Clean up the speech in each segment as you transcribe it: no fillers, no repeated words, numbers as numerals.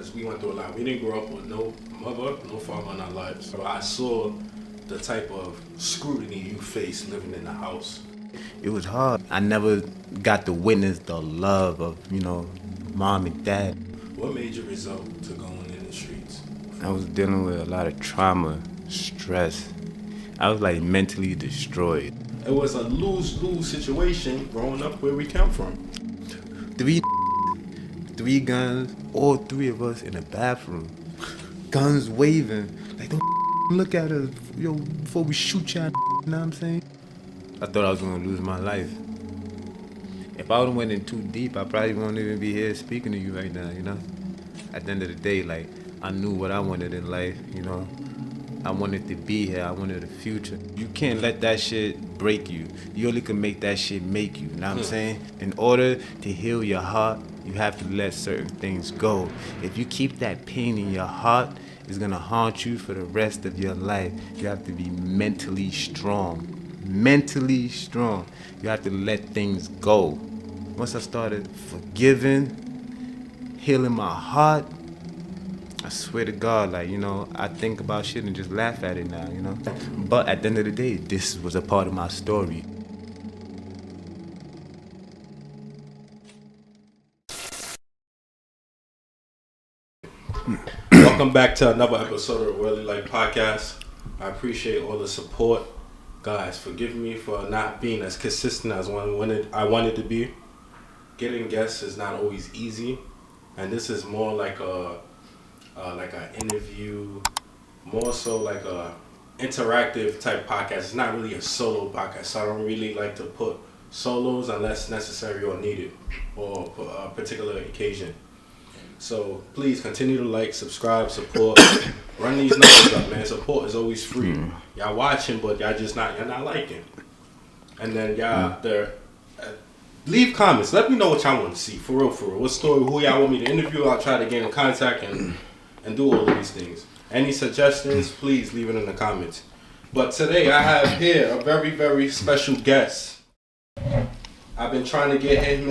because we went through a lot. We didn't grow up with no mother, no father in our lives. So I saw the type of scrutiny you face living in the house. It was hard. I never got to witness the love of, mom and dad. What made you result to going in the streets? I was dealing with a lot of trauma, stress. I was like mentally destroyed. It was a lose-lose situation growing up where we come from. Three guns, all three of us in the bathroom. Guns waving. Like, don't look at us, before we shoot y'all, you know what I'm saying? I thought I was gonna lose my life. If I would've went in too deep, I probably wouldn't even be here speaking to you right now, At the end of the day, like, I knew what I wanted in life, I wanted to be here, I wanted a future. You can't let that shit break you. You only can make that shit make you, know what I'm saying? In order to heal your heart, you have to let certain things go. If you keep that pain in your heart, it's gonna haunt you for the rest of your life. You have to be mentally strong. Mentally strong. You have to let things go. Once I started forgiving, healing my heart, I swear to God, I think about shit and just laugh at it now, But at the end of the day, this was a part of my story. Welcome back to another episode of the Really Like Podcast. I appreciate all the support. Guys, forgive me for not being as consistent as I wanted to be. Getting guests is not always easy, and this is more like an interview, more so like a interactive type podcast. It's not really a solo podcast, so I don't really like to put solos unless necessary or needed, or for a particular occasion. So please continue to like, subscribe, support. Run these numbers up, man. Support is always free. Y'all watching, but you're not liking. And then leave comments. Let me know what y'all want to see. For real. What story, who y'all want me to interview. I'll try to get in contact and do all of these things. Any suggestions, please leave it in the comments. But today I have here a very, very special guest. I've been trying to get him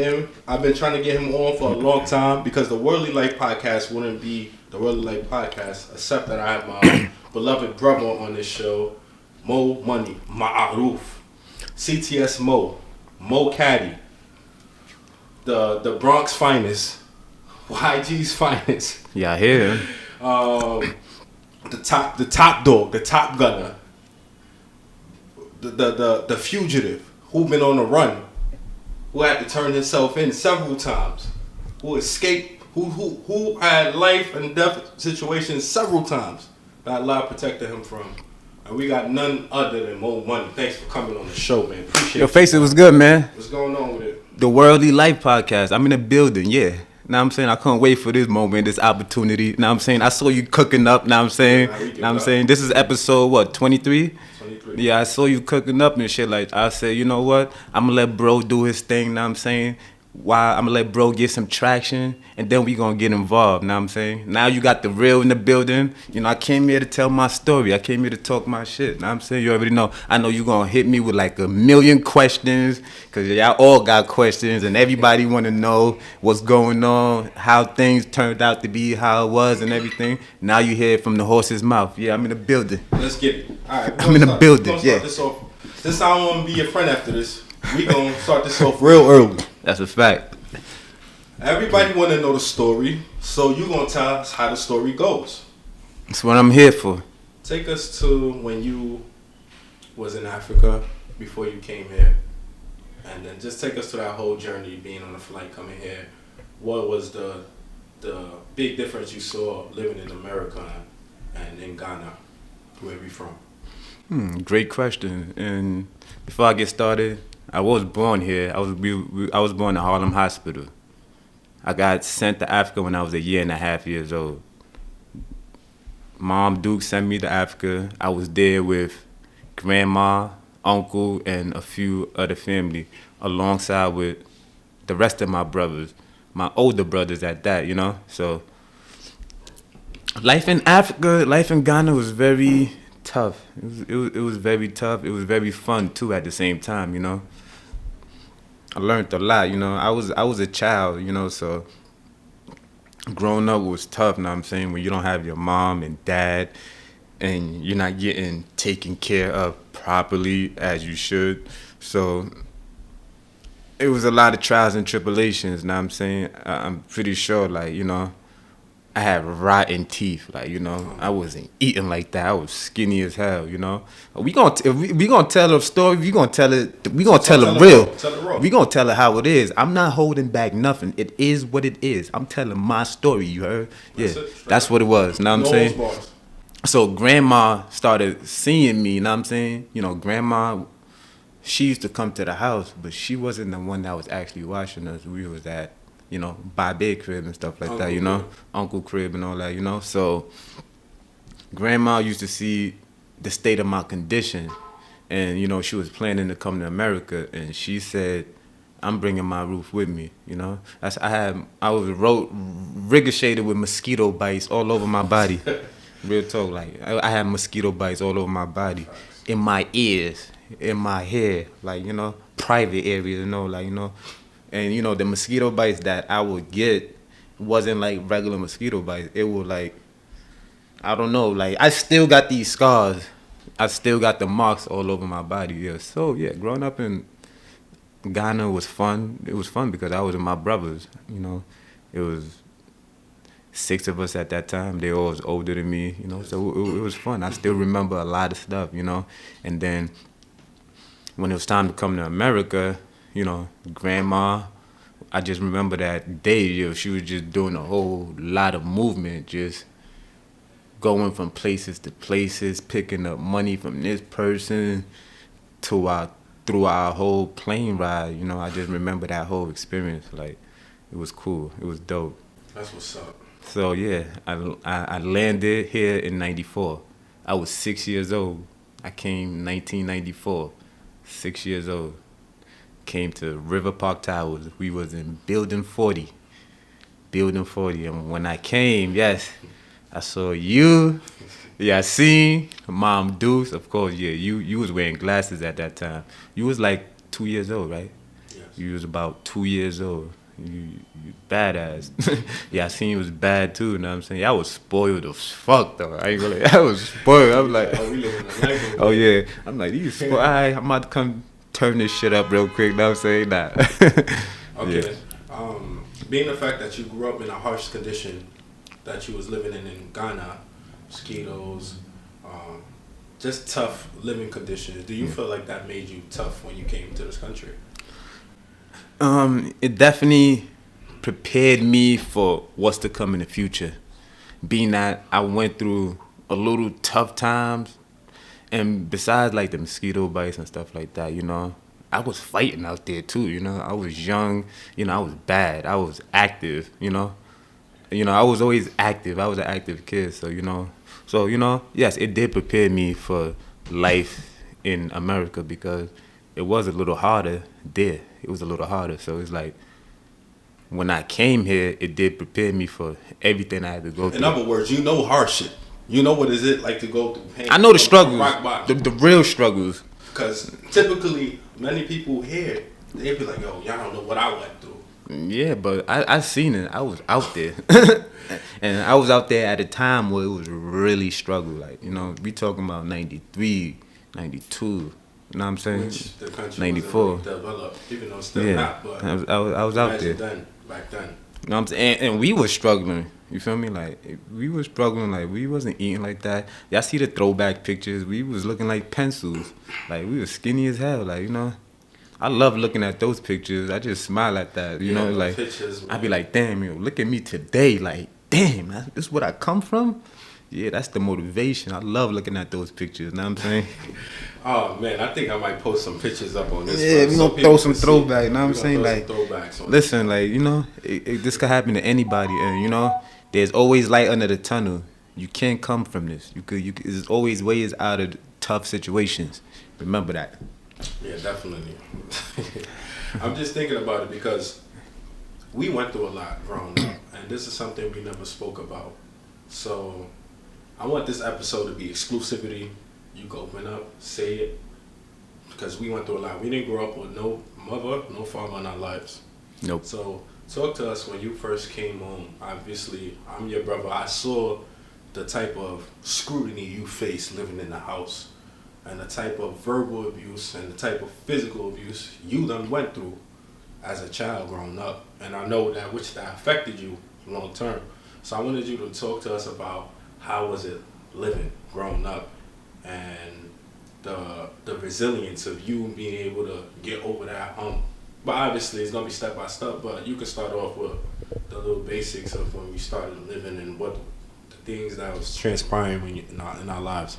on for a long time because the Worldly Life Podcast wouldn't be the Worldly Life Podcast except that I have my beloved brother on this show, Mauruf, CTS Mo Caddy, the Bronx finest, YG's finest. Yeah, I hear him. The top dog, the top gunner, the fugitive who been on the run, who had to turn himself in several times, who escaped, who had life and death situations several times that Allah protected him from. And we got none other than Mo Money. Thanks for coming on the show, man. Appreciate Your face, it was good, man. What's going on with it? The Worldly Life Podcast. I'm in the building, yeah. Now I'm saying I couldn't wait for this moment, this opportunity. Now I'm saying I saw you cooking up. Now I'm saying, this is episode 23. 23. Yeah, I saw you cooking up and shit. Like I said, you know what? I'm gonna let bro do his thing. Now I'm saying, why I'm gonna let bro get some traction, and then we gonna get involved. Now I'm saying, now you got the real in the building. I came here to tell my story. I came here to talk my shit. Now I'm saying, you already know. I know you gonna hit me with like a million questions, cause y'all all got questions, and everybody wanna know what's going on, how things turned out to be, how it was, and everything. Now you hear it from the horse's mouth. Yeah, I'm in the building. Let's get it. All right, I'm in the building. Yeah. Since I don't want to be your friend after this, we gonna start this off real early. That's a fact. Everybody want to know the story, so you gonna tell us how the story goes. That's what I'm here for. Take us to when you was in Africa before you came here, and then just take us to that whole journey, being on the flight coming here. What was the big difference you saw living in America and in Ghana, where we from? Great question. And before I get started, I was born here. I was born in Harlem Hospital. I got sent to Africa when I was 1.5 years old. Mom Duke sent me to Africa. I was there with grandma, uncle, and a few other family, alongside with the rest of my brothers, my older brothers at that, So life in Africa, life in Ghana was very tough. It was very tough. It was very fun too at the same time, I learned a lot, I was a child, so growing up was tough, know what I'm saying? When you don't have your mom and dad and you're not getting taken care of properly as you should. So it was a lot of trials and tribulations, know what I'm saying? I'm pretty sure, like, you know, I had rotten teeth, like, you know, I wasn't eating like that. I was skinny as hell, you know. We gonna tell a story. We gonna tell it. We gonna tell it real. We gonna tell it how it is. I'm not holding back nothing. It is what it is. I'm telling my story. You heard? Yeah, that's what it was. Know what I'm saying? So grandma started seeing me. Know what I'm saying? You know, grandma, she used to come to the house, but she wasn't the one that was actually watching us. We was at, you know, Bobby crib and stuff like that, you know, uncle crib and all that, you know. So grandma used to see the state of my condition, and you know, she was planning to come to America, and she said, I'm bringing Mauruf with me, you know. I was ricocheted with mosquito bites all over my body. Real talk, like I had mosquito bites all over my body, in my ears, in my hair, like, you know, private areas, you know, like, you know. And, you know, the mosquito bites that I would get wasn't like regular mosquito bites. It was like, I don't know, like, I still got these scars. I still got the marks all over my body, yeah. So, yeah, growing up in Ghana was fun. It was fun because I was with my brothers, you know. It was 6 of us at that time. They all was older than me, you know. So it was fun. I still remember a lot of stuff, you know. And then when it was time to come to America, you know, grandma, I just remember that day, yo, she was just doing a whole lot of movement, just going from places to places, picking up money from this person through our whole plane ride. You know, I just remember that whole experience. Like, it was cool. It was dope. That's what's up. So, yeah, I landed here in 94. I was 6 years old. I came 1994, 6 years old. Came to River Park Towers. We was in Building 40. And when I came, yes, I saw you. Yeah, I seen Mom Deuce. Of course, yeah, you was wearing glasses at that time. You was like 2 years old, right? Yes. You was about 2 years old. You badass. Yeah, I seen you was bad too, you know what I'm saying? I was spoiled as fuck though. I ain't gonna, I was spoiled. I was like, oh yeah. I'm like, you spoiled. Alright, I'm about to come turn this shit up real quick. Know what I'm saying? Nah. Okay. Yeah. Being the fact that you grew up in a harsh condition that you was living in Ghana, mosquitoes, just tough living conditions, do you feel like that made you tough when you came to this country? It definitely prepared me for what's to come in the future. Being that I went through a little tough times, and besides like the mosquito bites and stuff like that, you know, I was fighting out there too, you know. I was young, you know, I was bad. I was active, you know. I was always active. I was an active kid, so, you know, yes, it did prepare me for life in America because it was a little harder there. It was a little harder. So it's like, when I came here, it did prepare me for everything I had to go through. In other words, you know hardship. You know what is it like to go through pain. I know the struggles, the real struggles. Because typically, many people here, they be like, yo, y'all don't know what I went through. Yeah, but I seen it. I was out there. And I was out there at a time where it was really struggle. Like, you know, we talking about 93, 92. You know what I'm saying? Which the country 94. wasn't really developed, even though it's still not. But I was out there. Back then. You know what I'm saying? And we was struggling. You feel me? Like, we was struggling. Like, we wasn't eating like that. Y'all see the throwback pictures? We was looking like pencils. Like, we was skinny as hell. Like, you know, I love looking at those pictures. I just smile at that. You know, like, pictures, I be like, damn, yo, look at me today. Like, damn, this is what I come from? Yeah, that's the motivation. I love looking at those pictures. Know what I'm saying? Oh man, I think I might post some pictures up on this. Yeah, we gonna throw some throwback. You know what I'm saying? Like, throwbacks on listen, like, you know, this could happen to anybody, and you know, there's always light under the tunnel. You can't come from this. There's always ways out of tough situations. Remember that. Yeah, definitely. I'm just thinking about it because we went through a lot growing up, and this is something we never spoke about. So I want this episode to be exclusivity. You go open up, say it, because we went through a lot. We didn't grow up with no mother, no father in our lives. Nope. So Talk to us when you first came home. Obviously, I'm your brother. I saw the type of scrutiny you faced living in the house, and the type of verbal abuse and the type of physical abuse you done went through as a child growing up. And I know that that affected you long term. So I wanted you to talk to us about how was it living growing up, and the resilience of you being able to get over that hump. But obviously it's gonna be step by step, but you can start off with the little basics of when we started living and what the things that was transpiring when in our lives.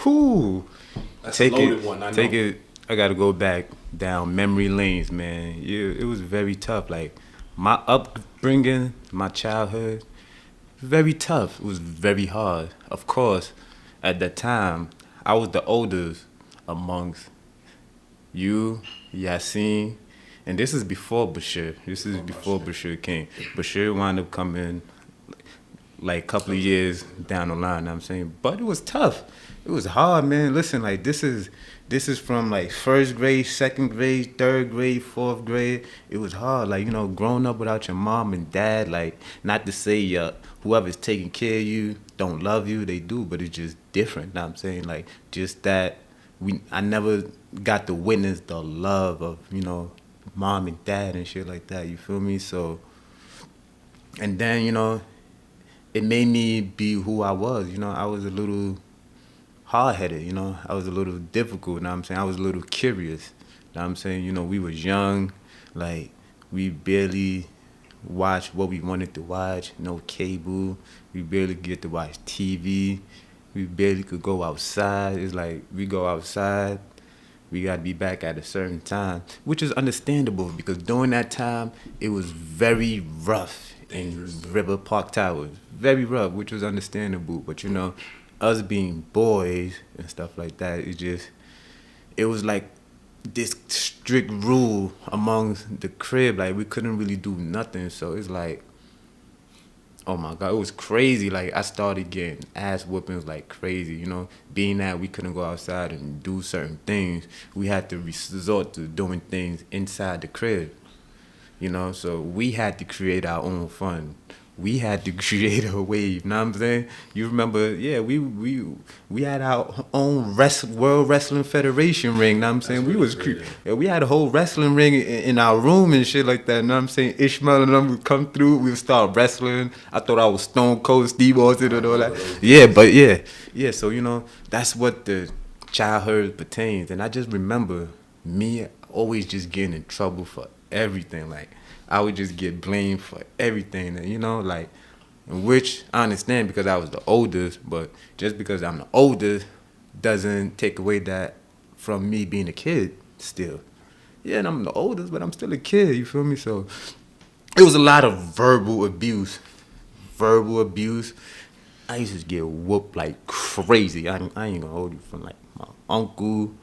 Whew. That's Take a loaded it, one, I know. take it. I gotta go back down memory lanes, man. Yeah, it was very tough. Like my upbringing, my childhood, very tough. It was very hard. Of course, at that time, I was the oldest amongst you, Yasin, and this is before Bashir. This is before Bashir came. Bashir wound up coming like a couple of years down the line, know what I'm saying? But it was tough. It was hard, man. Listen, like this is from like first grade, second grade, third grade, fourth grade. It was hard, like, you know, growing up without your mom and dad. Like, not to say whoever's taking care of you don't love you, they do, but it's just different, know what I'm saying? Like, just that I never got to witness the love of, you know, mom and dad and shit like that, you feel me? So, and then, you know, it made me be who I was, you know. I was a little hard-headed, you know. I was a little difficult, you know what I'm saying? I was a little curious, you know what I'm saying? You know, we was young, like, we barely watched what we wanted to watch, no cable, we barely get to watch TV, we barely could go outside. It's like, we go outside, we got to be back at a certain time, which is understandable because during that time, it was very rough in River Park Towers. Very rough, which was understandable. But, you know, us being boys and stuff like that, it was like this strict rule amongst the crib. Like, we couldn't really do nothing. So it's like, oh my God, it was crazy. Like, I started getting ass whoopings like crazy, you know. Being that we couldn't go outside and do certain things, we had to resort to doing things inside the crib, you know. So we had to create our own fun. We had to create a wave, you know what I'm saying? You remember, yeah, we had our own World Wrestling Federation ring, you know what I'm saying? We had a whole wrestling ring in our room and shit like that, you know what I'm saying? Ishmael and them would come through, we would start wrestling. I thought I was Stone Cold Steve Austin and all that. Yeah, but yeah, so, you know, that's what the childhood pertains. And I just remember me always just getting in trouble for everything, like, I would just get blamed for everything, and, you know, like, which I understand because I was the oldest, but just because I'm the oldest doesn't take away that from me being a kid still. Yeah, and I'm the oldest, but I'm still a kid, you feel me? So it was a lot of verbal abuse. I used to get whooped like crazy. I ain't gonna hold you, from like my uncle,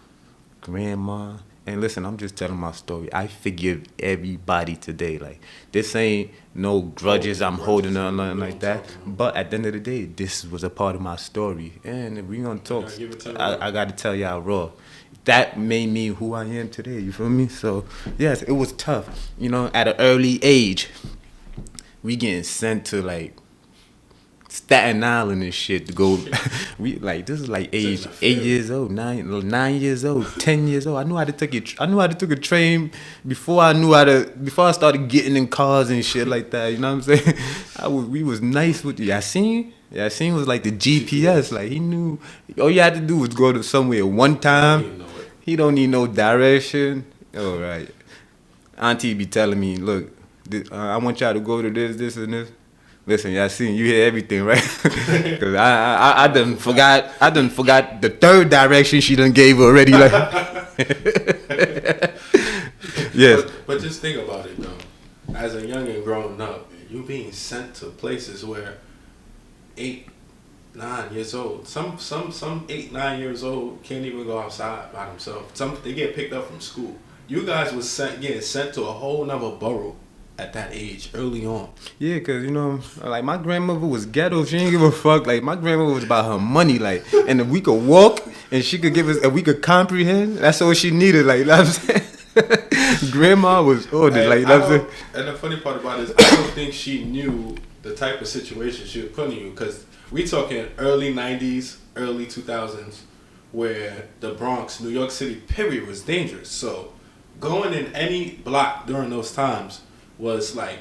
grandma. And listen, I'm just telling my story. I forgive everybody today. Like, this ain't no grudges I'm holding or nothing like that. But at the end of the day, this was a part of my story. And if we gonna talk, I gotta tell y'all raw. That made me who I am today, you feel me? So, yes, it was tough. You know, at an early age, we getting sent to, like, Staten Island and shit to go. This is like age 8 years old, 9 years old, 10 years old. I knew how to take a train before I started getting in cars and shit like that. You know what I'm saying? We was nice with Yasin. Yasin was like the GPS. Like, he knew all you had to do was go to somewhere one time. He don't need no direction. All right. Auntie be telling me, look, I want y'all to go to this, and this. Listen, Yasin, you hear everything, right? Because I done forgot the third direction she done gave already. Like, yes. But just think about it, though. As a youngin' growing up, you being sent to places where 8, 9 years old, some 8, 9 years old can't even go outside by themselves. They get picked up from school. You guys was getting sent to a whole nother borough at that age, early on. Yeah, because, you know, like, my grandmother was ghetto. She didn't give a fuck. Like, my grandmother was about her money. Like, and if we could walk and she could give us, if we could comprehend, that's all she needed. Like, you know what I'm saying? Grandma was ordered. Like, that's it. And the funny part about it is, I don't think she knew the type of situation she was putting you, because we talking early 90s, early 2000s, where the Bronx, New York City, period, was dangerous. So going in any block during those times was like,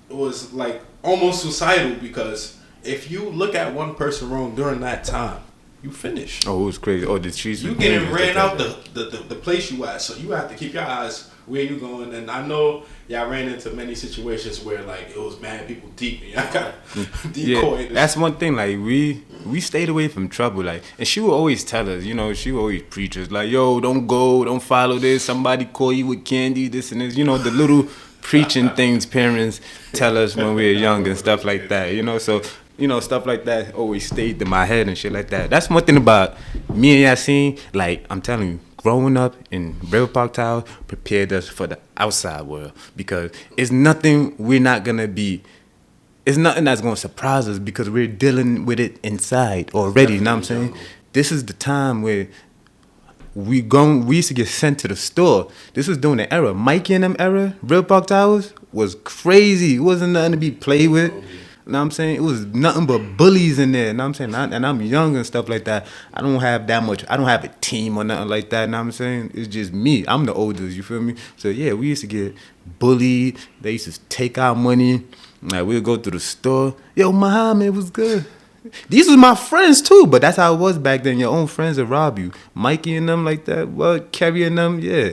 it was like almost suicidal, because if you look at one person wrong during that time, you finish. Oh, it was crazy. Oh, the streets. You getting ran out the place you at, so you have to keep your eyes where you going. And I know y'all ran into many situations where like it was mad people deep, and y'all got decoy. Yeah, that's one thing. Like we stayed away from trouble. Like, and she would always tell us, you know, she would always preach us like, yo, don't go, don't follow this. Somebody call you with candy, this and this. You know, the little preaching things parents tell us when we were young and stuff like that. You know, so. You know, stuff like that always stayed in my head and shit like that. That's one thing about me and Yassine. Like, I'm telling you, growing up in River Park Tower prepared us for the outside world, because it's nothing we're not going to be. It's nothing that's going to surprise us, because we're dealing with it inside already. You know what I'm saying? This is the time where we used to get sent to the store. This was during the era. Mikey and them era, River Park Towers was crazy. It wasn't nothing to be played with. You know what I'm saying? It was nothing but bullies in there. You know what I'm saying? And I'm young and stuff like that. I don't have that much. I don't have a team or nothing like that. You know what I'm saying? It's just me. I'm the oldest. You feel me? So, yeah, we used to get bullied. They used to take our money. Like, we would go to the store. Yo, Muhammad, was good. These was my friends, too. But that's how it was back then. Your own friends would rob you. Mikey and them like that. Well, Kerry and them, yeah.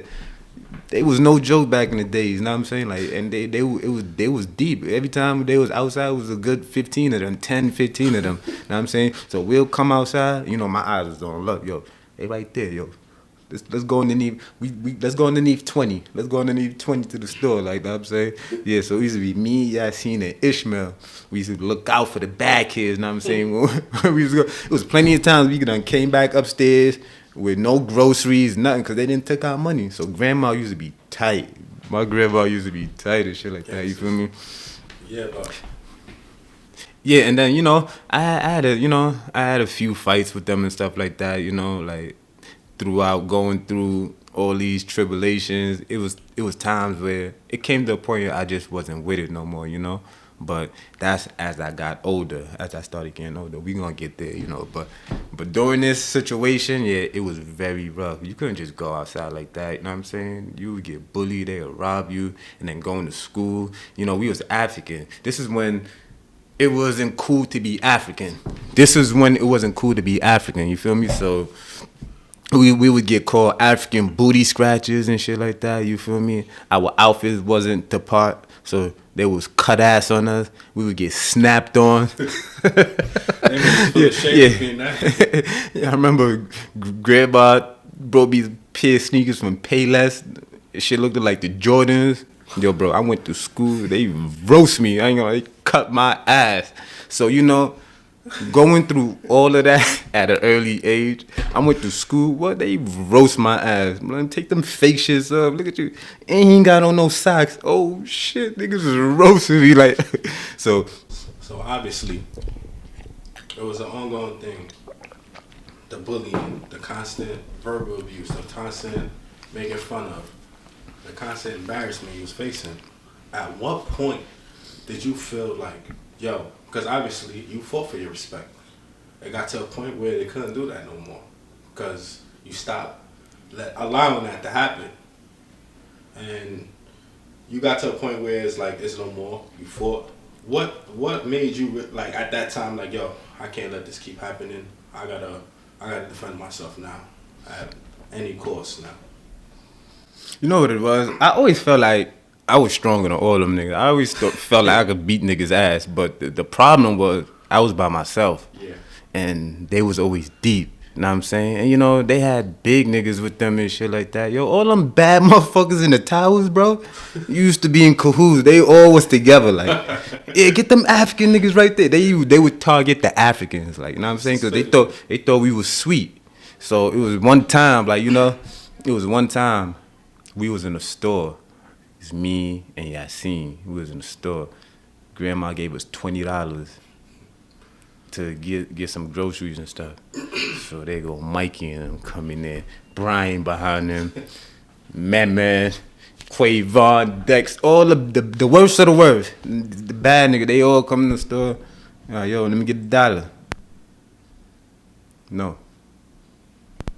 They was no joke back in the days, you know what I'm saying? Like, and they was deep. Every time they was outside, it was a good 15 of them, 10, 15 of them. You know what I'm saying? So we'll come outside, you know, my eyes was on, look, yo, they right there, yo. Let's go underneath. Let's go underneath 20. Let's go underneath 20 to the store, like that. I'm saying, yeah. So it used to be me, Yassine, and Ishmael. We used to look out for the bad kids. You know what I'm saying? We used to go. It was plenty of times we done came back upstairs with no groceries, nothing, because they didn't take our money. So grandma used to be tight. My grandma used to be tight and shit like that. You feel me? Yeah, but. Yeah, and then, you know, I had a few fights with them and stuff like that. You know, like throughout going through all these tribulations, it was times where it came to a point where I just wasn't with it no more. You know. But that's as I got older, as I started getting older. We gonna get there, you know. But during this situation, yeah, it was very rough. You couldn't just go outside like that, you know what I'm saying? You would get bullied, they would rob you, and then going to school. You know, we was African. This is when it wasn't cool to be African. This is when it wasn't cool to be African, you feel me? So we would get called African booty scratches and shit like that, you feel me? Our outfits wasn't the part, so they was cut ass on us. We would get snapped on. Yeah. I remember Grandma brought me a pair of sneakers from Payless. Shit looked like the Jordans. Yo, bro, I went to school. They roast me. I ain't gonna, they cut my ass. So, you know, going through all of that at an early age, I went to school. What, they roast my ass. Man, take them fake shits up. Look at you. Ain't got on no socks. Oh shit, niggas is roasting me like. So obviously, it was an ongoing thing. The bullying, the constant verbal abuse, the constant making fun of, the constant embarrassment you was facing. At what point did you feel like, yo? Because obviously you fought for your respect. It got to a point where they couldn't do that no more, because you stopped allowing that to happen, and you got to a point where it's like it's no more. You fought. What made you like at that time like, yo, I can't let this keep happening. I gotta defend myself now at any cost now. You know what it was? I always felt like I was stronger than all them niggas. I always felt like I could beat niggas' ass, but the problem was I was by myself. Yeah. And they was always deep, you know what I'm saying? And, you know, they had big niggas with them and shit like that. Yo, all them bad motherfuckers in the towers, bro, used to be in cahoots. They all was together, like, yeah, get them African niggas right there. They would target the Africans, like, you know what I'm saying? Because they thought we was sweet. So it was one time, like, you know, we was in a store. It's me and Yassine. We was in the store. Grandma gave us $20 to get some groceries and stuff. So they go Mikey and them come in there, Brian behind them, man, Quavon, Dex, all of the worst of the worst. The bad nigga, they all come in the store. Yo, let me get $1. No.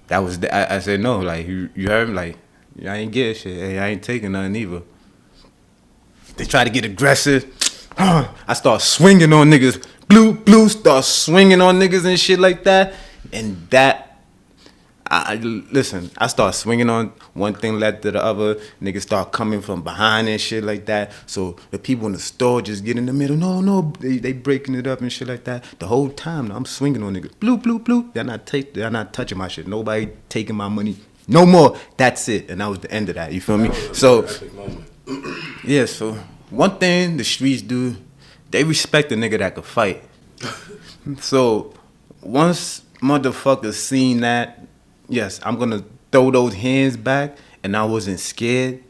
That was I said no. Like you heard me. Like I ain't getting shit. Hey, I ain't taking nothing either. They try to get aggressive. I start swinging on niggas. Blue, start swinging on niggas and shit like that. And that. I start swinging on one thing led to the other. Niggas start coming from behind and shit like that. So the people in the store just get in the middle. No, they breaking it up and shit like that. The whole time I'm swinging on niggas. Blue. They're not touching my shit. Nobody taking my money no more. That's it. And that was the end of that. You feel me? So yeah. So one thing the streets do, they respect a nigga that could fight. So once motherfuckers seen that. Yes, I'm going to throw those hands back, and I wasn't scared.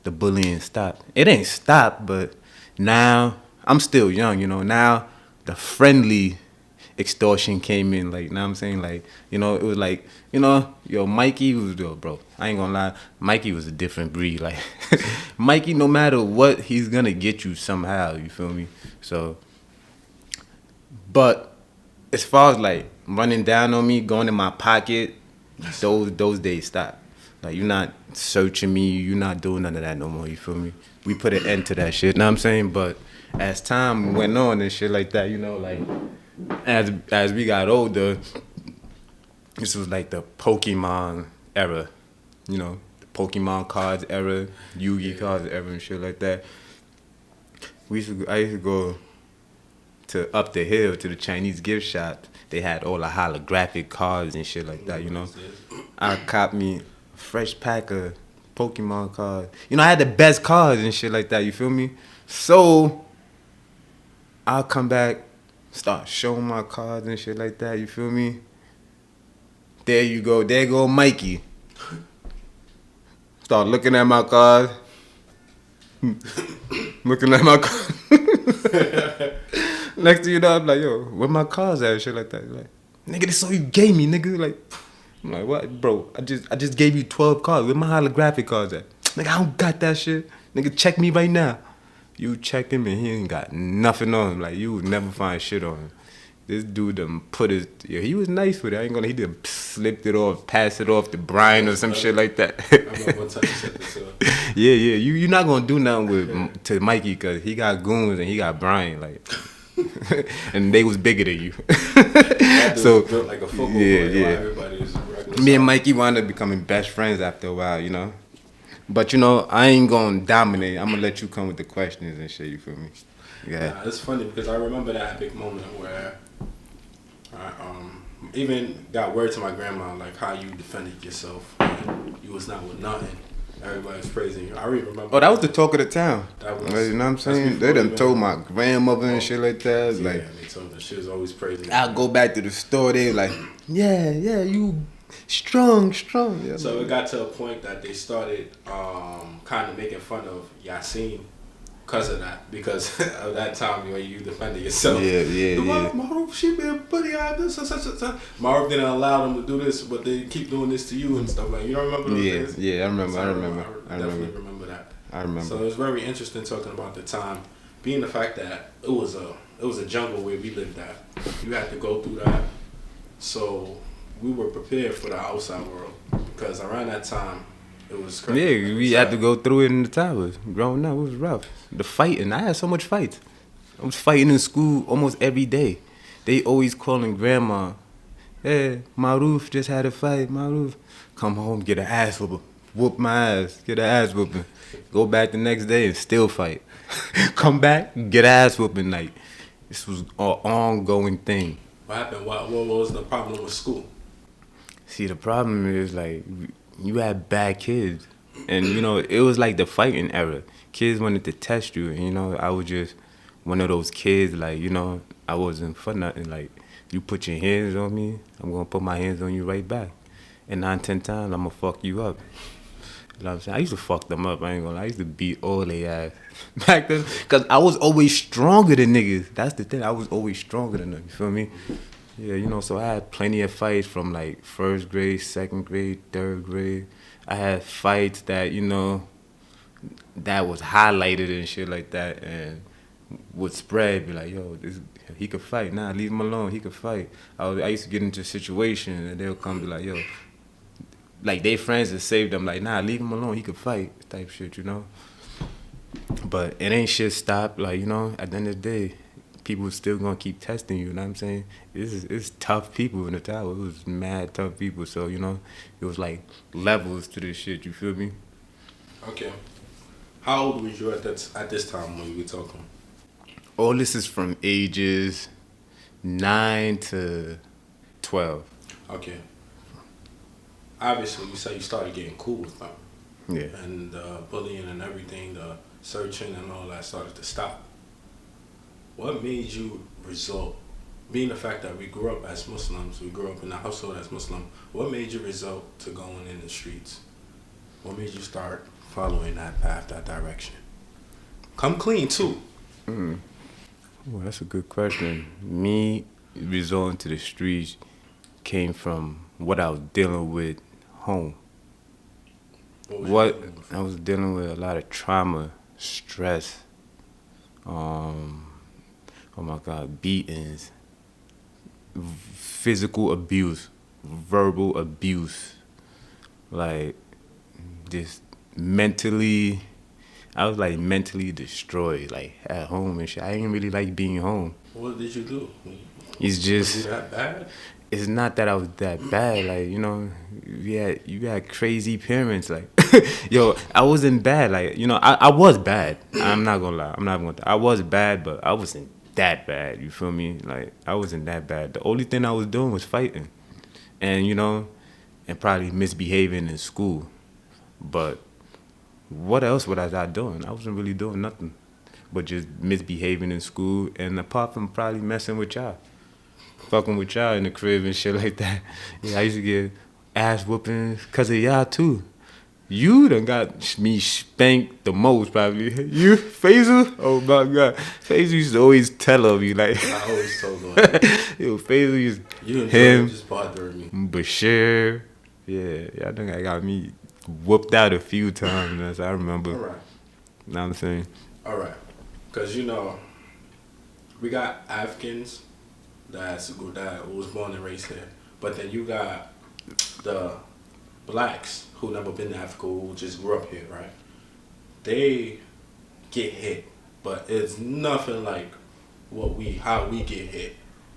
The bullying stopped. It ain't stopped, but now I'm still young, you know. Now the friendly extortion came in, like, you know what I'm saying? Like, you know, it was like, you know, Mikey was, bro, I ain't going to lie. Mikey was a different breed. Like, Mikey, no matter what, he's going to get you somehow, you feel me? So, but as far as, like, running down on me, going in my pocket, those days stop. Like, you're not searching me, you're not doing none of that no more, you feel me? We put an end to that shit, know what I'm saying? But as time went on and shit like that, you know, like, as we got older, this was like the Pokemon era, you know, the Pokemon cards era, Yu-Gi cards era and shit like that. I used to go to up the hill to the Chinese gift shop. They had all the holographic cards and shit like that, you know. I copped me a fresh pack of Pokemon cards. You know, I had the best cards and shit like that, you feel me? So, I'll come back, start showing my cards and shit like that, you feel me? There you go, there go Mikey. Start looking at my cards. Looking at my cards. Next thing you know, I'm like, yo, where my cards at and shit like that. Like, nigga, this all you gave me, nigga. Like, I'm like, what, bro? I just gave you 12 cards. Where my holographic cards at? Nigga, I don't got that shit. Nigga, check me right now. You check him and he ain't got nothing on him. Like, you would never find shit on him. This dude done put his, yeah, he was nice with it. I ain't gonna, he done slipped it off, passed it off to Brian or some shit like that. I remember one time you said this. Yeah, you're not gonna do nothing to Mikey because he got goons and he got Brian, like. And they was bigger than you. So built like a football player. Me and Mikey wound up becoming best friends after a while, you know. But you know, I ain't gonna dominate. I'm gonna let you come with the questions and shit. You feel me? Yeah. Nah, it's funny because I remember that epic moment where I even got word to my grandma like how you defended yourself. And you was not with nothing. Everybody was praising you. I remember. Oh, that was the talk of the town. That was, you know what I'm saying? They done told my grandmother and shit like that. Yeah, like, they told her she was always praising. I'll go back to the store. They like, yeah, you strong. Yeah, so it got to a point that they started kind of making fun of Yasin because of that, because of that time when you defended yourself. Yeah. Mauruf, she be a buddy out this and such. Mauruf didn't allow them to do this, but they keep doing this to you and stuff like. You don't remember those days? Yeah, I remember. So I definitely remember that. I remember. So it was very interesting talking about the time, being the fact that it was a jungle where we lived at. You had to go through that, so we were prepared for the outside world because around that time. It was crazy. Yeah, we had to go through it in the towers. Growing up, it was rough. The fighting, I had so much fights. I was fighting in school almost every day. They always calling grandma, hey, Mauruf just had a fight, Mauruf. Come home, get an ass whooping. Whoop my ass, get an ass whooping. Go back the next day and still fight. Come back, get an ass whooping. Like, this was an ongoing thing. What happened? What was the problem with school? See, the problem is, like, you had bad kids. And, you know, it was like the fighting era. Kids wanted to test you. And, you know, I was just one of those kids, like, you know, I wasn't for nothing. Like, you put your hands on me, I'm going to put my hands on you right back. And 9, 10 times, I'm going to fuck you up. You know what I'm saying? I used to fuck them up, I ain't gonna lie. I used to beat all they ass back then. Because I was always stronger than niggas. That's the thing. I was always stronger than them. You feel me? Yeah, you know, so I had plenty of fights from like 1st grade, 2nd grade, 3rd grade. I had fights that, you know, that was highlighted and shit like that, and would spread, be like, yo, he could fight. Nah, leave him alone. He could fight. I used to get into situations, and they'll come be like, yo, like they friends that saved them, like, nah, leave him alone. He could fight, type shit, you know. But it ain't shit stopped. Like, you know, at the end of the day, people still gonna keep testing you. You know what I'm saying? It's tough people in the tower. It was mad tough people. So, you know, it was like levels to this shit. You feel me? Okay. How old was you at this time when you were talking? All this is from ages 9 to 12. Okay. Obviously, you said you started getting cool with them. Yeah. And the bullying and everything, the searching and all that started to stop. What made you result, being the fact that we grew up as Muslims, we grew up in a household as Muslim, what made you result to going in the streets? What made you start following that path, that direction? Come clean, too. Well, that's a good question. Me resorting to the streets came from what I was dealing with home. What I was dealing with, a lot of trauma, stress, oh my God, beatings, physical abuse, verbal abuse, like just mentally, I was like mentally destroyed, like at home and shit. I didn't really like being home. What did you do? It's just, Was it that bad? it's not that I was that bad. Like, you know, you had crazy parents. Like, yo, I wasn't bad. Like, you know, I was bad. I'm not gonna lie. I'm not gonna. I was bad, but I wasn't that bad. You feel me? Like, I wasn't that bad. The only thing I was doing was fighting, and you know, and probably misbehaving in school. But what else was I doing? I wasn't really doing nothing, but just misbehaving in school, and apart from probably messing with y'all. Fucking with y'all in the crib and shit like that. Yeah, I used to get ass whoopings because of y'all too. You done got me spanked the most probably. You, Faisal? Oh my God. Faisal used to always tell of you like. I always told him. Yo, Faisal used You and him, just bothering me. Bashir. Yeah, y'all done got me whooped out a few times. As I remember. All right. Know what I'm saying? All right. Because, you know, we got Africans that was born and raised here. But then you got the blacks who never been to Africa, who just grew up here, right? They get hit, but it's nothing like how we get hit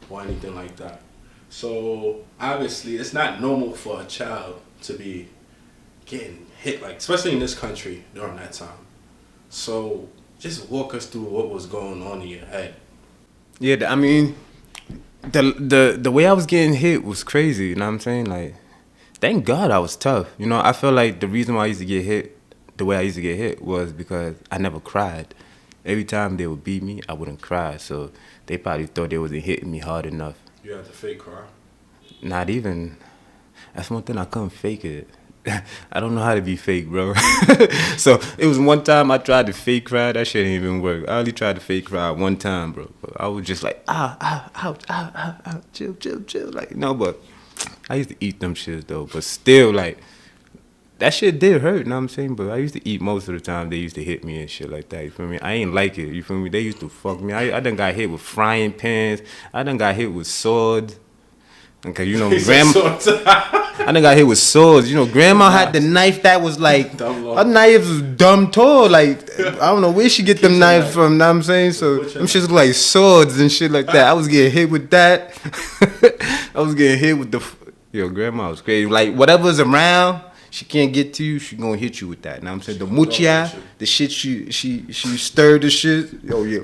or anything like that. So obviously it's not normal for a child to be getting hit, like especially in this country during that time. So just walk us through what was going on in your head. Yeah, I mean, the way I was getting hit was crazy, you know what I'm saying? Like, thank God I was tough. You know, I feel like the reason why I used to get hit the way I used to get hit was because I never cried. Every time they would beat me, I wouldn't cry. So they probably thought they wasn't hitting me hard enough. You had to fake cry? Not even. That's one thing, I couldn't fake it. I don't know how to be fake, bro. So it was one time I tried to fake cry. That shit didn't even work. I only tried to fake cry one time, bro. But I was just like, ouch, chill. Like, no, but I used to eat them shits, though. But still, like, that shit did hurt, you know what I'm saying? But I used to eat most of the time. They used to hit me and shit like that, you feel me? I ain't like it, you feel me? They used to fuck me. I done got hit with frying pans. I done got hit with swords. Okay, you know, grandma. I done got hit with swords. You know, grandma had the knife that was like, her knife was dumb tall. Like, I don't know where she get them knives from, know what I'm saying? So, them shits look like swords and shit like that. I was getting hit with that. I was getting hit with yo, grandma was crazy. Like, whatever's around, she can't get to you, she gonna hit you with that. Know what I'm saying? The muchia, the shit she stirred the shit. Yo, yeah.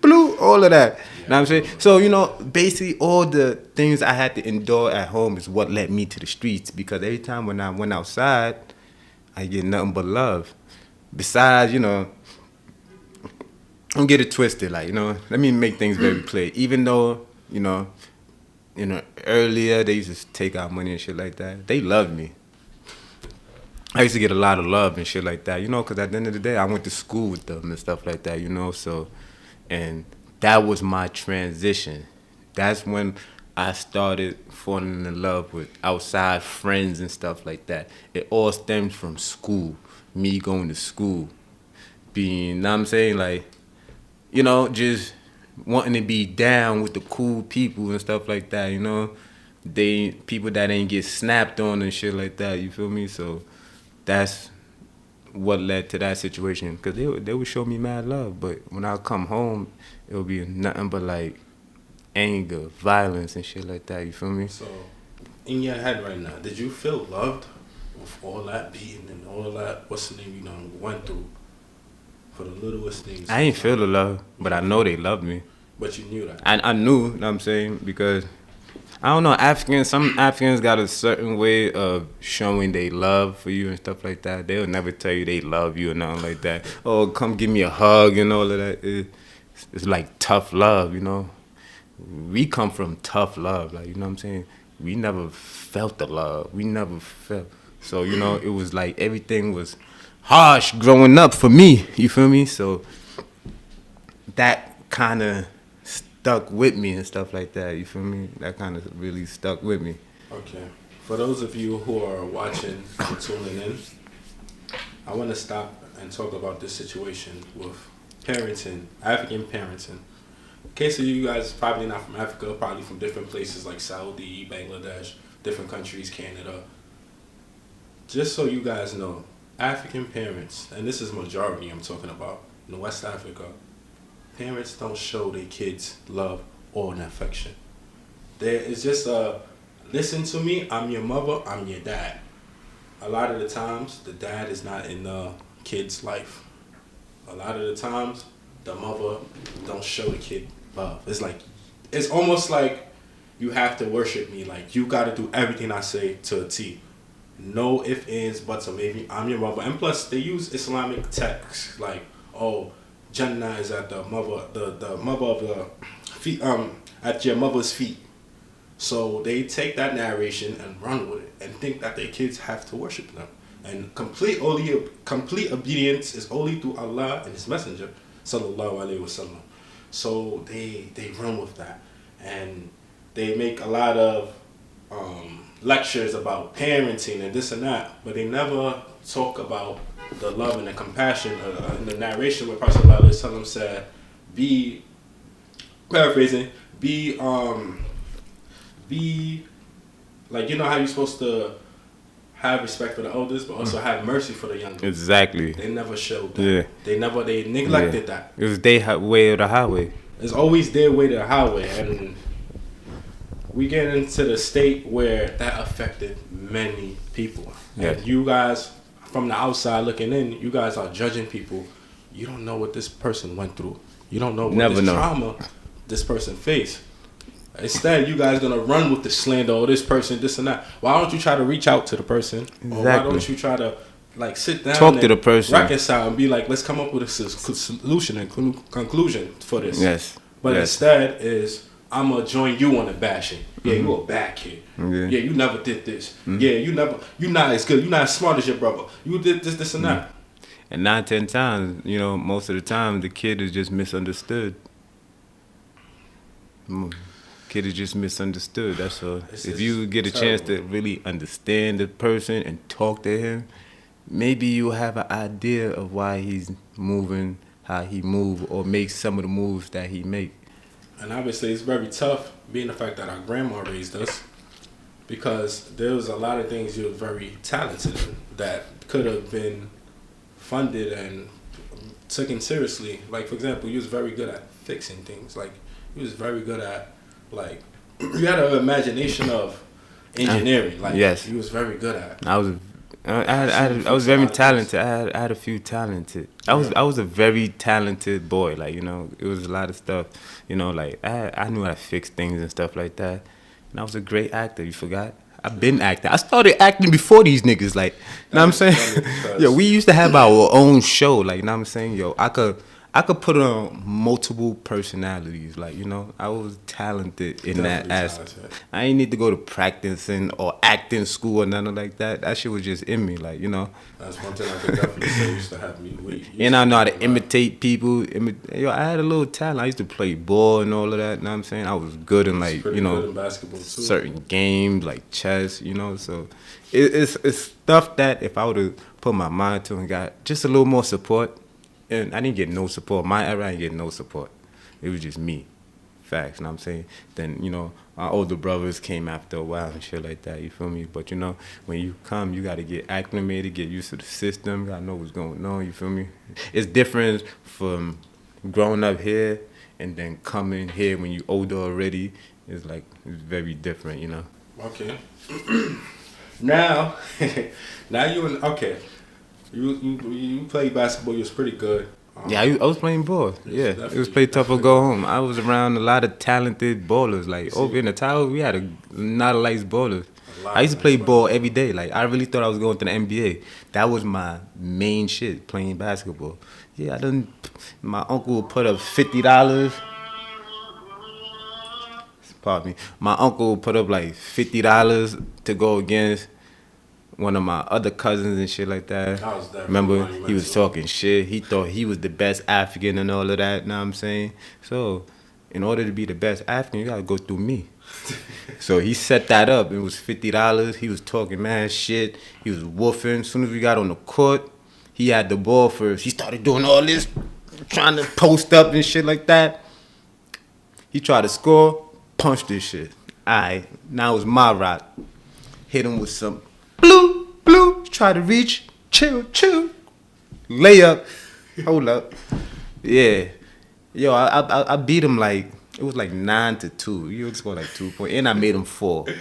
Blue, all of that. Know what I'm saying? So, you know, basically all the things I had to endure at home is what led me to the streets, because every time when I went outside, I get nothing but love. Besides, you know, don't get it twisted, like, you know, let me make things very clear. Even though, you know, earlier they used to take out money and shit like that, they loved me. I used to get a lot of love and shit like that, you know, because at the end of the day, I went to school with them and stuff like that, you know, so, and that was my transition. That's when I started falling in love with outside friends and stuff like that. It all stemmed from school. Me going to school, being, you know what I'm saying, like, you know, just wanting to be down with the cool people and stuff like that, you know. They people that ain't get snapped on and shit like that, you feel me? So that's what led to that situation. Cause they would show me mad love, but when I come home, it would be nothing but like anger, violence, and shit like that. You feel me? So, in your head right now, did you feel loved with all that beating and all that? What's the name you done went through for the littlest things? I ain't feel the love, but I know they loved me. But you knew that. I knew, you know what I'm saying, because I don't know, some Africans got a certain way of showing they love for you and stuff like that. They'll never tell you they love you or nothing like that. Oh, come give me a hug and all of that. It's like tough love, you know. We come from tough love, like, you know what I'm saying? We never felt the love. We never felt. So, you know, it was like everything was harsh growing up for me, you feel me? So that kind of stuck with me and stuff like that, you feel me? That kind of really stuck with me. Okay. For those of you who are watching and tuning in, I want to stop and talk about this situation with parenting, African parenting. In case of you guys probably not from Africa, probably from different places like Saudi, Bangladesh, different countries, Canada. Just so you guys know, African parents, and this is majority I'm talking about, in West Africa, parents don't show their kids love or an affection. There is just listen to me, I'm your mother, I'm your dad. A lot of the times, the dad is not in the kid's life. A lot of the times, the mother don't show the kid love. It's almost like you have to worship me. Like, you got to do everything I say to a T. No ifs, ands, buts, or maybe. I'm your mother. And plus, they use Islamic texts like, oh, Jannah is at the mother of the feet, at your mother's feet. So they take that narration and run with it and think that their kids have to worship them. And complete obedience is only through Allah and His Messenger, sallallahu alaihi wasallam. So they run with that, and they make a lot of lectures about parenting and this and that, but they never talk about the love and the compassion in the narration where Prophet sallallahu alaihi wasallam said, be like, you know how you're supposed to have respect for the elders, but also have mercy for the younger. Exactly. They never showed that. Yeah. They neglected that. It was their way or the highway. It's always their way to the highway, and we get into the state where that affected many people. Yeah. And you guys, from the outside looking in, you guys are judging people. You don't know what this person went through. You don't know what trauma this person faced. Instead, you guys gonna run with the slander, or this person, this and that. Why don't you try to reach out to the person? Exactly. Or why don't you try to like sit down, talk to the person, reconcile, and be like, let's come up with a solution and conclusion for this. Yes. But yes. instead is, I'm gonna join you on the bashing. Yeah, you a bad kid. Yeah, you never did this. Yeah, you not as good. You not as smart as your brother. You did this, and that. And 9, 10 times, you know, most of the time, the kid is just misunderstood. Kid is just misunderstood. That's all. If you get a chance to really understand the person and talk to him, maybe you'll have an idea of why he's moving how he move or make some of the moves that he make. And obviously, it's very tough, being the fact that our grandma raised us, because there was a lot of things you were very talented in that could have been funded and taken seriously. Like, for example, you was very good at fixing things. Like, you was very good at, like, you had an imagination of engineering. Like, yes, you was very good at. I was very talented. I had a few talented. I was a very talented boy. Like, you know, it was a lot of stuff. You know, like I knew how to fix things and stuff like that. And I was a great actor. You forgot? I've been acting. I started acting before these niggas. Like, you know what I'm saying? Yo, we used to have our own show. Like, you know what I'm saying? Yo, I I could put on multiple personalities. Like, you know, I was talented in that Definitely aspect. talented. I ain't need to go to practicing or acting school or nothing like that. That shit was just in me, like, you know. That's one thing I could definitely say used to have me weak. And I know how to imitate people. Yo, I had a little talent. I used to play ball and all of that. You know what I'm saying? I was good in, like, Pretty you know, good in basketball too. certain games like chess, you know. So it's stuff that if I would have put my mind to and got just a little more support, and I didn't get no support. My era, I didn't get no support. It was just me. Facts, you know what I'm saying? Then, you know, our older brothers came after a while and shit like that, you feel me? But, you know, when you come, you got to get acclimated, get used to the system, you got to know what's going on, you feel me? It's different from growing up here and then coming here when you older already. It's like, it's very different, you know? Okay. now you okay. You played basketball. You was pretty good. Yeah, I was playing ball. Yeah, it was play tough or go home. I was around a lot of talented ballers. Like over in the tower, we had not a nice ballers. I used to play ball every day. Like I really thought I was going to the NBA. That was my main shit, playing basketball. Yeah, my uncle would put up $50. Pardon me. My uncle would put up like $50 to go against one of my other cousins and shit like that. Remember, he was talking shit. He thought he was the best African and all of that, know what I'm saying? So, in order to be the best African, you gotta go through me. So he set that up. It was $50. He was talking mad shit. He was woofing. As soon as we got on the court, he had the ball first. He started doing all this, trying to post up and shit like that. He tried to score, punched this shit. Alright, now it's my rock. Hit him with some blue, try to reach, chill, layup, hold up, yeah, yo, I beat him like, it was like 9-2, you scored like 2 points, and I made him 4, you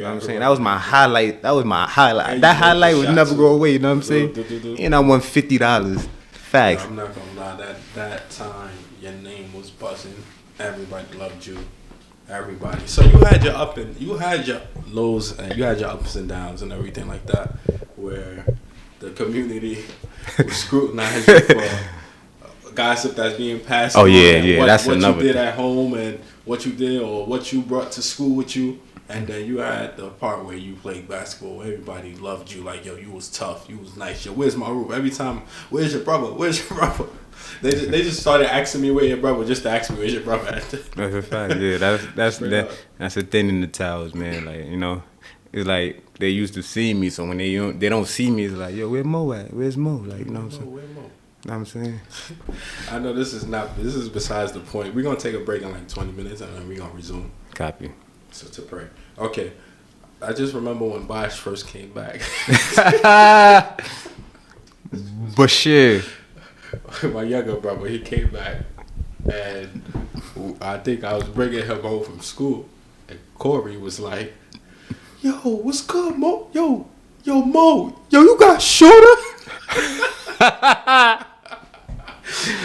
know what I'm saying, that was my highlight, that highlight would never go away, you know what I'm saying, and I won $50, facts. I'm not gonna lie, that time, your name was buzzing, everybody loved you. Everybody. So you had your lows and you had your ups and downs and everything like that, where the community was scrutinized you for gossip that's being passed. Oh yeah, that's another. What you did at home and what you did or what you brought to school with you, and then you had the part where you played basketball. Everybody loved you, like yo, you was tough, you was nice. Yo, where's Mauruf? Every time, where's your brother? Where's your brother? They just started asking me where your brother, just to ask me where's your brother at. That's a fact. Yeah, that's the thing in the towers, man. Like, you know, it's like they used to see me, so when they don't see me, it's like, yo, where Mo at? Where's Mo? Like, you know what I'm saying? Where Mo? Know what I'm saying? I know this is besides the point. We're gonna take a break in like 20 minutes and then we're gonna resume. Copy. So to pray. Okay. I just remember when Bosh first came back. Bashir. My younger brother, he came back, and I think I was bringing him home from school, and Corey was like, "Yo, what's good, Mo? Yo, Mo, you got shorter."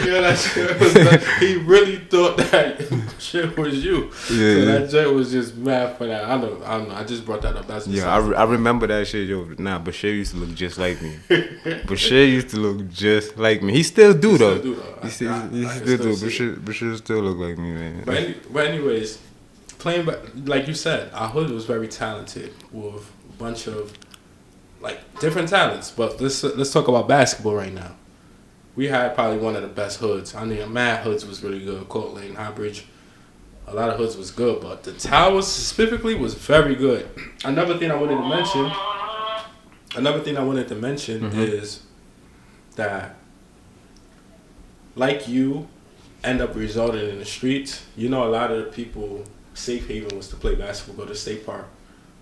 Yeah, that shit was like, he really thought that shit was you. Yeah. So that shit was just mad for that. I don't know. I just brought that up. That's I remember that shit, yo. Nah, Bashir used to look just like me. Bashir used to look just like me. He still do though. He still do. Bashir still look like me, man. But anyways, playing like you said, our hood was very talented with a bunch of like different talents. But let's talk about basketball right now. We had probably one of the best hoods. I mean, Mad Hoods was really good. Court Lane, Highbridge, a lot of hoods was good, but the Towers specifically was very good. Another thing I wanted to mention is that, like you, end up resulting in the streets. You know, a lot of the people, safe haven was to play basketball, go to State Park.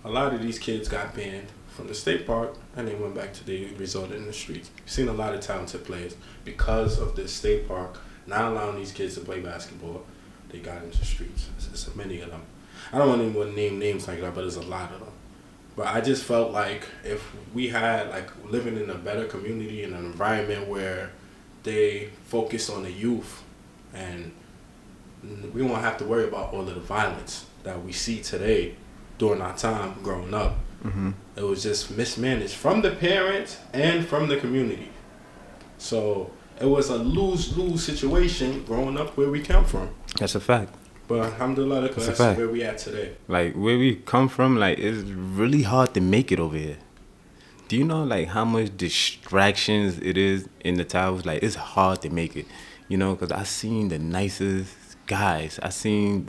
A lot of these kids got banned from the State Park, and they went back to they resorted in the streets. We've seen a lot of talented players because of this State Park not allowing these kids to play basketball. They got into the streets. It's many of them. I don't want to name names like that, but there's a lot of them. But I just felt like if we had like living in a better community and an environment where they focus on the youth, and we won't have to worry about all of the violence that we see today during our time growing up. Mm-hmm. It was just mismanaged from the parents and from the community. So it was a lose-lose situation growing up where we come from. That's a fact. But alhamdulillah, that's where we at today. Like, where we come from, like, it's really hard to make it over here. Do you know, like, how much distractions it is in the towers? Like, it's hard to make it, you know, because I seen the nicest guys. I seen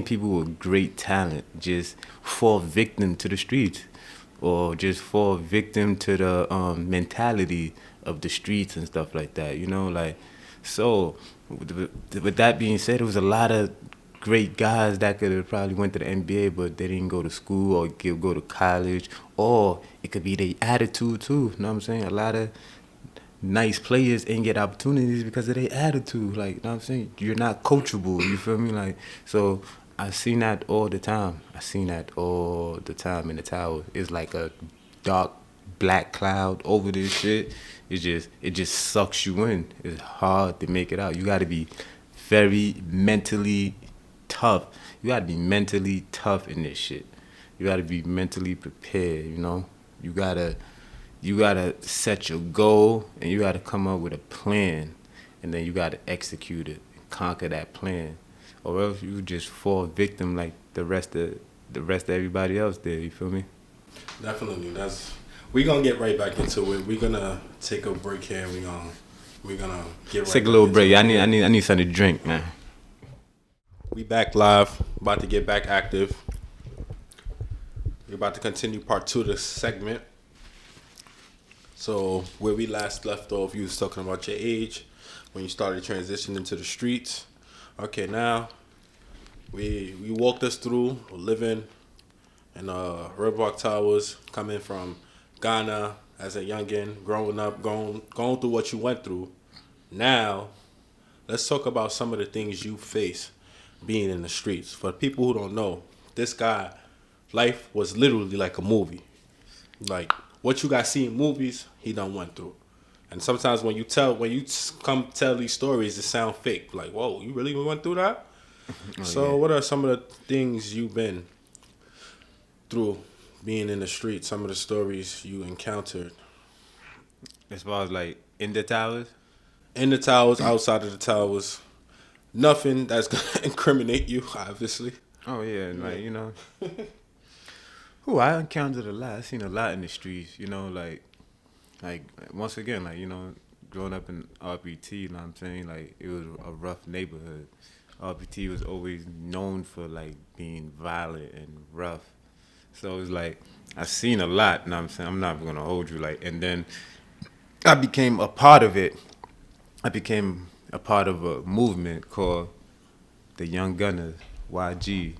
people with great talent just fall victim to the streets, or just fall victim to the mentality of the streets and stuff like that, you know, like. So with that being said, there was a lot of great guys that could have probably went to the NBA, but they didn't go to school or go to college, or it could be their attitude too. You know what I'm saying? A lot of nice players ain't get opportunities because of their attitude. Like, you know what I'm saying? You're not coachable. You feel me? Like, so I seen that all the time. I seen that all the time in the tower. It's like a dark black cloud over this shit. It just sucks you in. It's hard to make it out. You got to be very mentally tough. You got to be mentally tough in this shit. You got to be mentally prepared, you know? You got to set your goal, and you got to come up with a plan, and then you got to execute it, conquer that plan. Or else you just fall victim like the rest of everybody else did, you feel me? Definitely. We're gonna get right back into it. We're gonna take a break here. We're gonna get right take a little break. I need something to drink, man. We back live, about to get back active. We're about to continue part 2 of this segment. So where we last left off, you was talking about your age when you started transitioning into the streets. Okay, now we walked us through living in Red Rock Towers, coming from Ghana as a youngin, growing up, going through what you went through. Now, let's talk about some of the things you face being in the streets. For people who don't know, this guy, life was literally like a movie. Like, what you got see in movies, he done went through. And sometimes when you come tell these stories, it sound fake. Like, whoa, you really went through that? So what are some of the things you've been through being in the street, some of the stories you encountered? As far as like in the towers? In the towers, outside of the towers. Nothing that's going to incriminate you, obviously. Oh, yeah, like, you know. I encountered a lot. I seen a lot in the streets, you know, like once again, like, you know, growing up in RPT, you know what I'm saying? Like, it was a rough neighborhood. RPT was always known for, like, being violent and rough. So it was like, I seen a lot, you know what I'm saying? I'm not going to hold you, like, and then I became a part of it. I became a part of a movement called the Young Gunners, YG.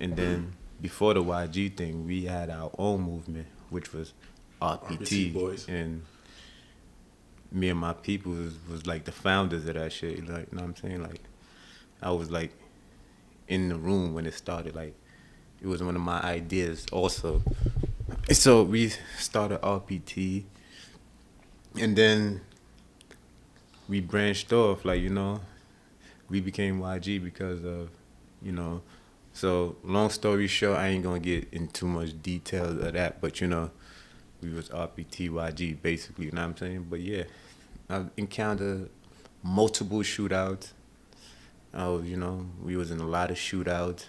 And then before the YG thing, we had our own movement, which was RPT boys. And me and my people was like the founders of that shit. Like, you know what I'm saying? Like, I was like in the room when it started. Like, it was one of my ideas also. So we started RPT, and then we branched off, like, you know, we became YG because of, you know, so long story short, I ain't gonna get into too much details of that, but, you know, we was RPT, YG, basically, you know what I'm saying? But yeah, I've encountered multiple shootouts. You know, we was in a lot of shootouts,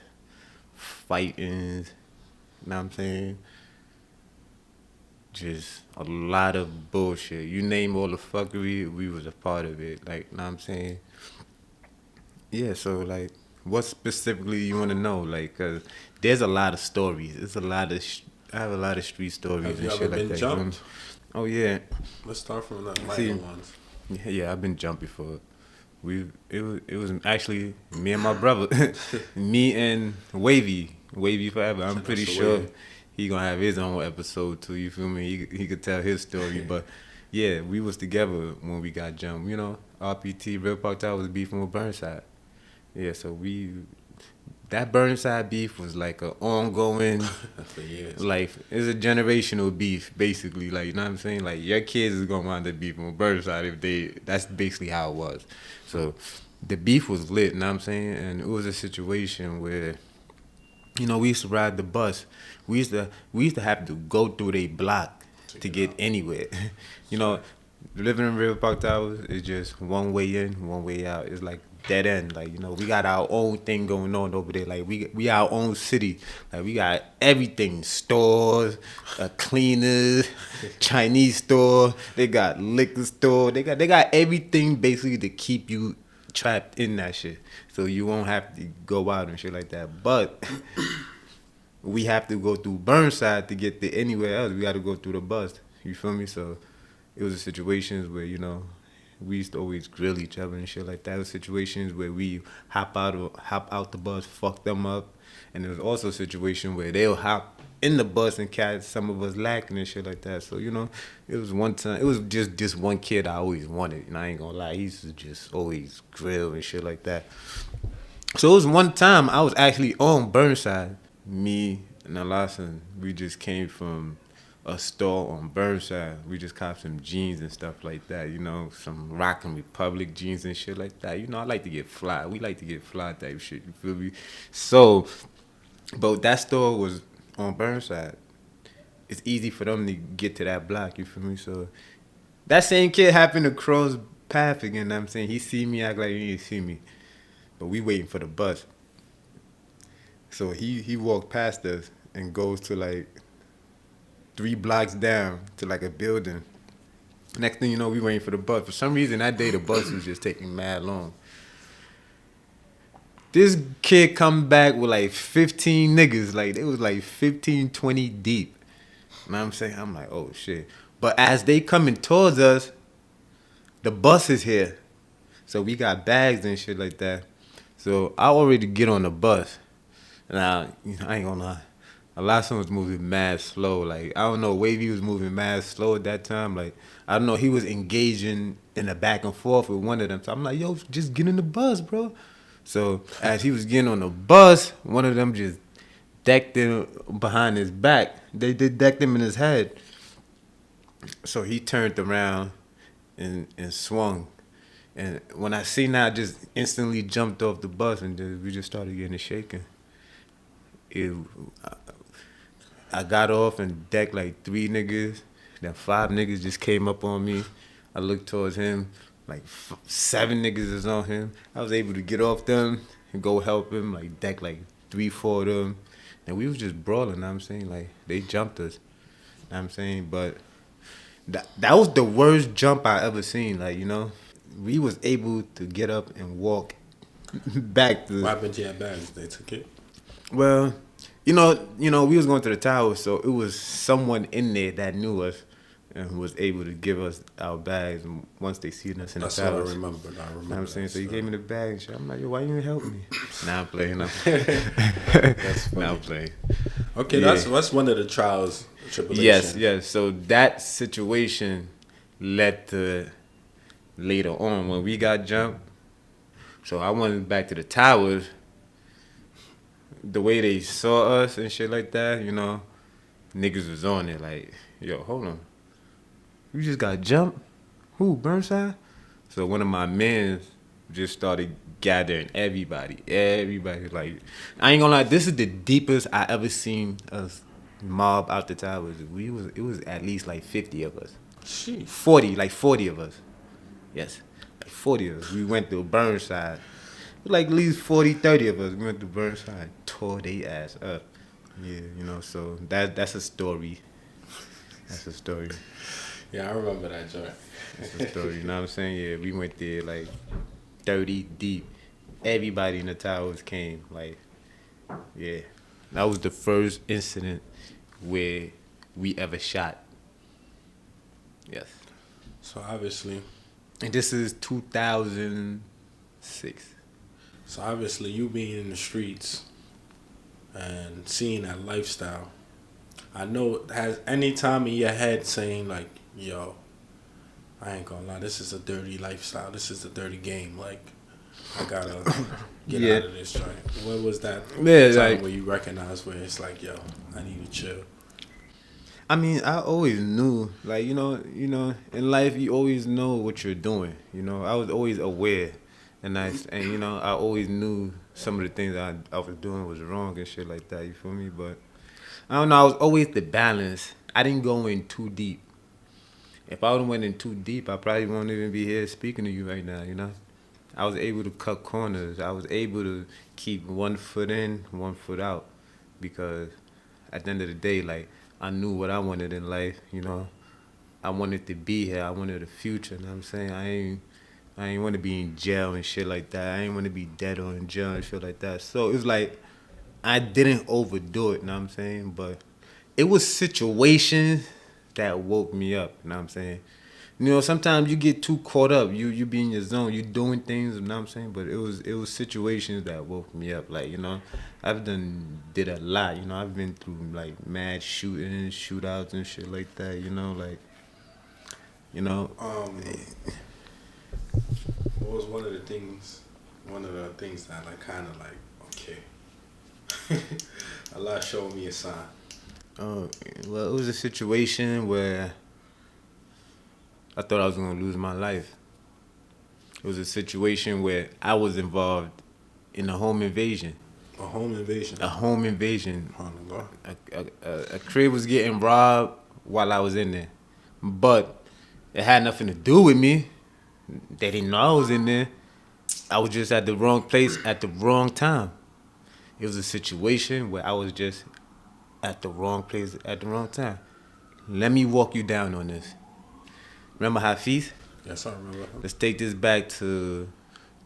fighting, you know what I'm saying? Just a lot of bullshit. You name all the fuckery, we was a part of it. Like, you know what I'm saying? Yeah, so, like, what specifically you want to know? Like, cause there's a lot of stories. It's a lot of, I have a lot of street stories Have and you shit ever like been that. jumped? Oh, yeah. Let's start from the See, minor ones. Yeah, I've been jumped before. It was actually me and my brother, me and Wavy forever. I'm pretty sure he gonna have his own episode too. You feel me? He could tell his story, but yeah, we was together when we got jumped. You know, RPT Real Park Tower was beefing with Burnside. Yeah, so that Burnside beef was like an ongoing, for years. Like, it's a generational beef, basically. Like, you know what I'm saying? Like, your kids is gonna wind up beefing with Burnside that's basically how it was. So the beef was lit, you know what I'm saying? And it was a situation where, you know, we used to ride the bus. We used to have to go through their block to get anywhere. You know, living in River Park Towers is just one way in, one way out. It's like dead end. Like, you know, we got our own thing going on over there. Like we our own city. Like we got everything. Stores, cleaners, Chinese store, they got liquor store, they got everything basically to keep you trapped in that shit. So you won't have to go out and shit like that. But we have to go through Burnside to get to anywhere else. We got to go through the bus. You feel me? So it was situations where, you know, we used to always grill each other and shit like that. It was situations where we hop out the bus, fuck them up, and there was also a situation where they'll hop in the bus and catch some of us lacking and shit like that. So, you know, it was one time. It was just this one kid I always wanted, and I ain't gonna lie, he used to just always grill and shit like that. So it was one time I was actually on Burnside. Me and Alasan, we just came from a store on Burnside. We just copped some jeans and stuff like that, you know, some Rockin' Republic jeans and shit like that. You know, I like to get fly. We like to get fly type shit, you feel me? So, but that store was on Burnside. It's easy for them to get to that block, you feel me? So, that same kid happened to cross path again, you know what I'm saying? He see me, act like he didn't see me. But we waiting for the bus. So he walked past us and goes to like 3 blocks down to like a building. Next thing you know, we waiting for the bus. For some reason that day the bus was just taking mad long. This kid come back with like 15 niggas. Like it was like 15, 20 deep. You know what I'm saying? I'm like, oh shit. But as they coming towards us, the bus is here. So we got bags and shit like that. So I already get on the bus. Now, I ain't gonna lie. A lot of someone was moving mad slow. Like, I don't know, Wavy was moving mad slow at that time. Like, I don't know, he was engaging in a back and forth with one of them. So I'm like, yo, just get in the bus, bro. So as he was getting on the bus, one of them just decked him behind his back. They decked him in his head. So he turned around and swung. And when I seen that, I just instantly jumped off the bus and we just started getting it shaking. I got off and decked like 3 niggas. Then 5 niggas just came up on me. I looked towards him. Like 7 niggas is on him. I was able to get off them and go help him. Like deck like 3, 4 of them. And we was just brawling, you know what I'm saying? Like they jumped us. You know what I'm saying? But that was the worst jump I ever seen. Like, you know, we was able to get up and walk back to. What happened to your bags? They took it? Well, you know, we was going to the tower, so it was someone in there that knew us and was able to give us our bags once they seen us in the tower. That's what I remember. You know what I'm saying? So he gave me the bag and shit. I'm like, yo, why you didn't help me? Nah, I'm playing. That's funny. Nah, I'm playing. Okay, Yeah. that's one of the trials, tribulations. Yes. So that situation led to later on when we got jumped. So I went back to the towers. The way they saw us and shit like that, you know, niggas was on it like, yo, hold on. You just got jumped? Who, Burnside? So one of my men just started gathering everybody. Like, I ain't gonna lie, this is the deepest I ever seen us mob out the towers. It was at least like 50 of us. Sheesh. 40 of us. Yes, like 40 of us. We went through Burnside. Like at least 40, 30 of us. We went to Burnside, tore they ass up. Yeah, you know, so that's a story. That's a story. Yeah, I remember that joint. That's a story, you know what I'm saying? Yeah, we went there like 30 deep. Everybody in the towers came. Like, yeah. That was the first incident where we ever shot. Yes. So obviously. And this is 2006. So obviously, you being in the streets and seeing that lifestyle, I know has any time in your head saying like, yo, I ain't gonna lie, this is a dirty lifestyle. This is a dirty game. Like, I gotta get out of this joint. What was that time like, where you recognize where it's like, yo, I need to chill? I mean, I always knew, like, you know, in life you always know what you're doing. You know, I was always aware. And you know, I always knew some of the things I was doing was wrong and shit like that, you feel me? But I don't know, I was always the balance. I didn't go in too deep. If I would have went in too deep, I probably won't even be here speaking to you right now, you know? I was able to cut corners. I was able to keep 1 foot in, 1 foot out. Because at the end of the day, like, I knew what I wanted in life, you know? I wanted to be here. I wanted a future, you know what I'm saying? I ain't want to be in jail and shit like that. I ain't want to be dead or in jail and shit like that. So it was like, I didn't overdo it, you know what I'm saying? But it was situations that woke me up, you know what I'm saying? You know, sometimes you get too caught up. You be in your zone. You doing things, you know what I'm saying? But it was situations that woke me up. Like, you know, I've did a lot. You know, I've been through like mad shootings, shootouts and shit like that. You know, like, you know. What was one of the things that like kind of like okay, Allah showed me a sign. Well, it was a situation where I thought I was gonna lose my life. It was a situation where I was involved in a home invasion. A home invasion. A home invasion. A crib was getting robbed while I was in there, but it had nothing to do with me. They didn't know I was in there. I was just at the wrong place at the wrong time. It was a situation where I was just at the wrong place at the wrong time. Let me walk you down on this. Remember Hafiz? Yes, I remember. Let's take this back to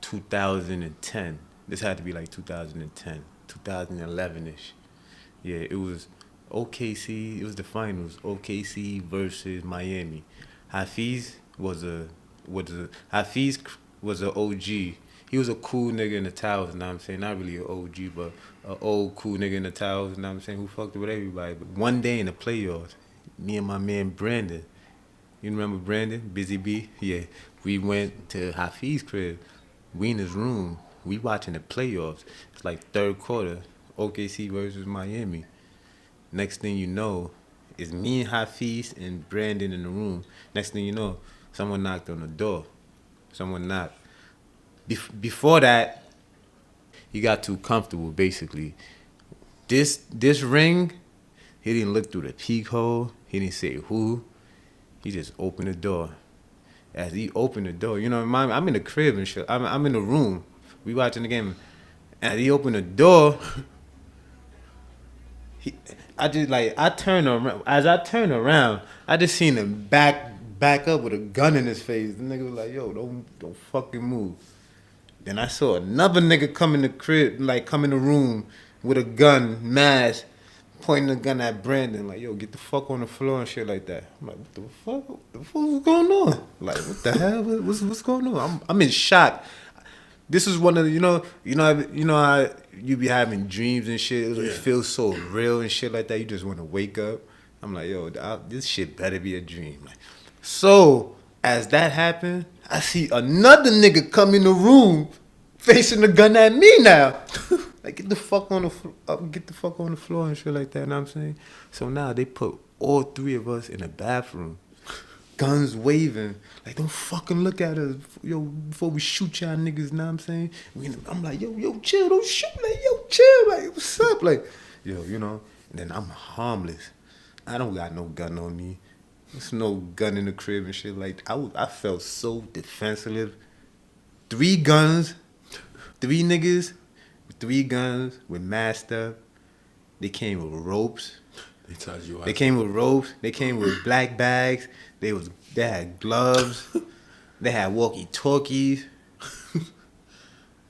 2010. This had to be like 2010, 2011-ish. Yeah, it was OKC. It was the finals. OKC versus Miami. Hafiz was a OG. He was a cool nigga in the towers, you know what I'm saying? Not really an OG, but an old cool nigga in the towers, you know what I'm saying? Who fucked with everybody. But one day in the playoffs, me and my man Brandon, you remember Brandon, Busy B? Yeah, we went to Hafiz's crib. We in his room. We watching the playoffs. It's like third quarter, OKC versus Miami. Next thing you know, it's me and Hafiz and Brandon in the room. Next thing you know, someone knocked on the door. Someone knocked. Before that, he got too comfortable, basically. This ring, he didn't look through the peek hole. He didn't say who. He just opened the door. As he opened the door, you know, I'm in the crib and shit. I'm in the room. We watching the game. As he opened the door, I turned around. As I turned around, I just seen him back up with a gun in his face. The nigga was like, yo, don't fucking move. Then I saw another nigga come in the crib, like come in the room with a gun, mask, pointing the gun at Brandon, like, yo, get the fuck on the floor and shit like that. I'm like, what the fuck? What the fuck is going on? Like, what the hell? What's going on? I'm in shock. This is one of the, you know how you be having dreams and shit. It feels so real and shit like that. You just want to wake up. I'm like, yo, this shit better be a dream. Like, so as that happened, I see another nigga come in the room facing the gun at me now. Like, get the fuck on the floor and shit like that, you know what I'm saying? So now they put all three of us in the bathroom, guns waving. Like, don't fucking look at us, yo, before we shoot y'all niggas, you know what I'm saying? I'm like, yo, chill, don't shoot. Like, yo, chill. Like, what's up? Like, yo, you know? And then I'm harmless. I don't got no gun on me. There's no gun in the crib and shit. Like, I felt so defensive. 3 guns, 3 niggas, 3 guns with masked up. They came with ropes. They came with ropes. They came with black bags. They had gloves. They had walkie-talkies.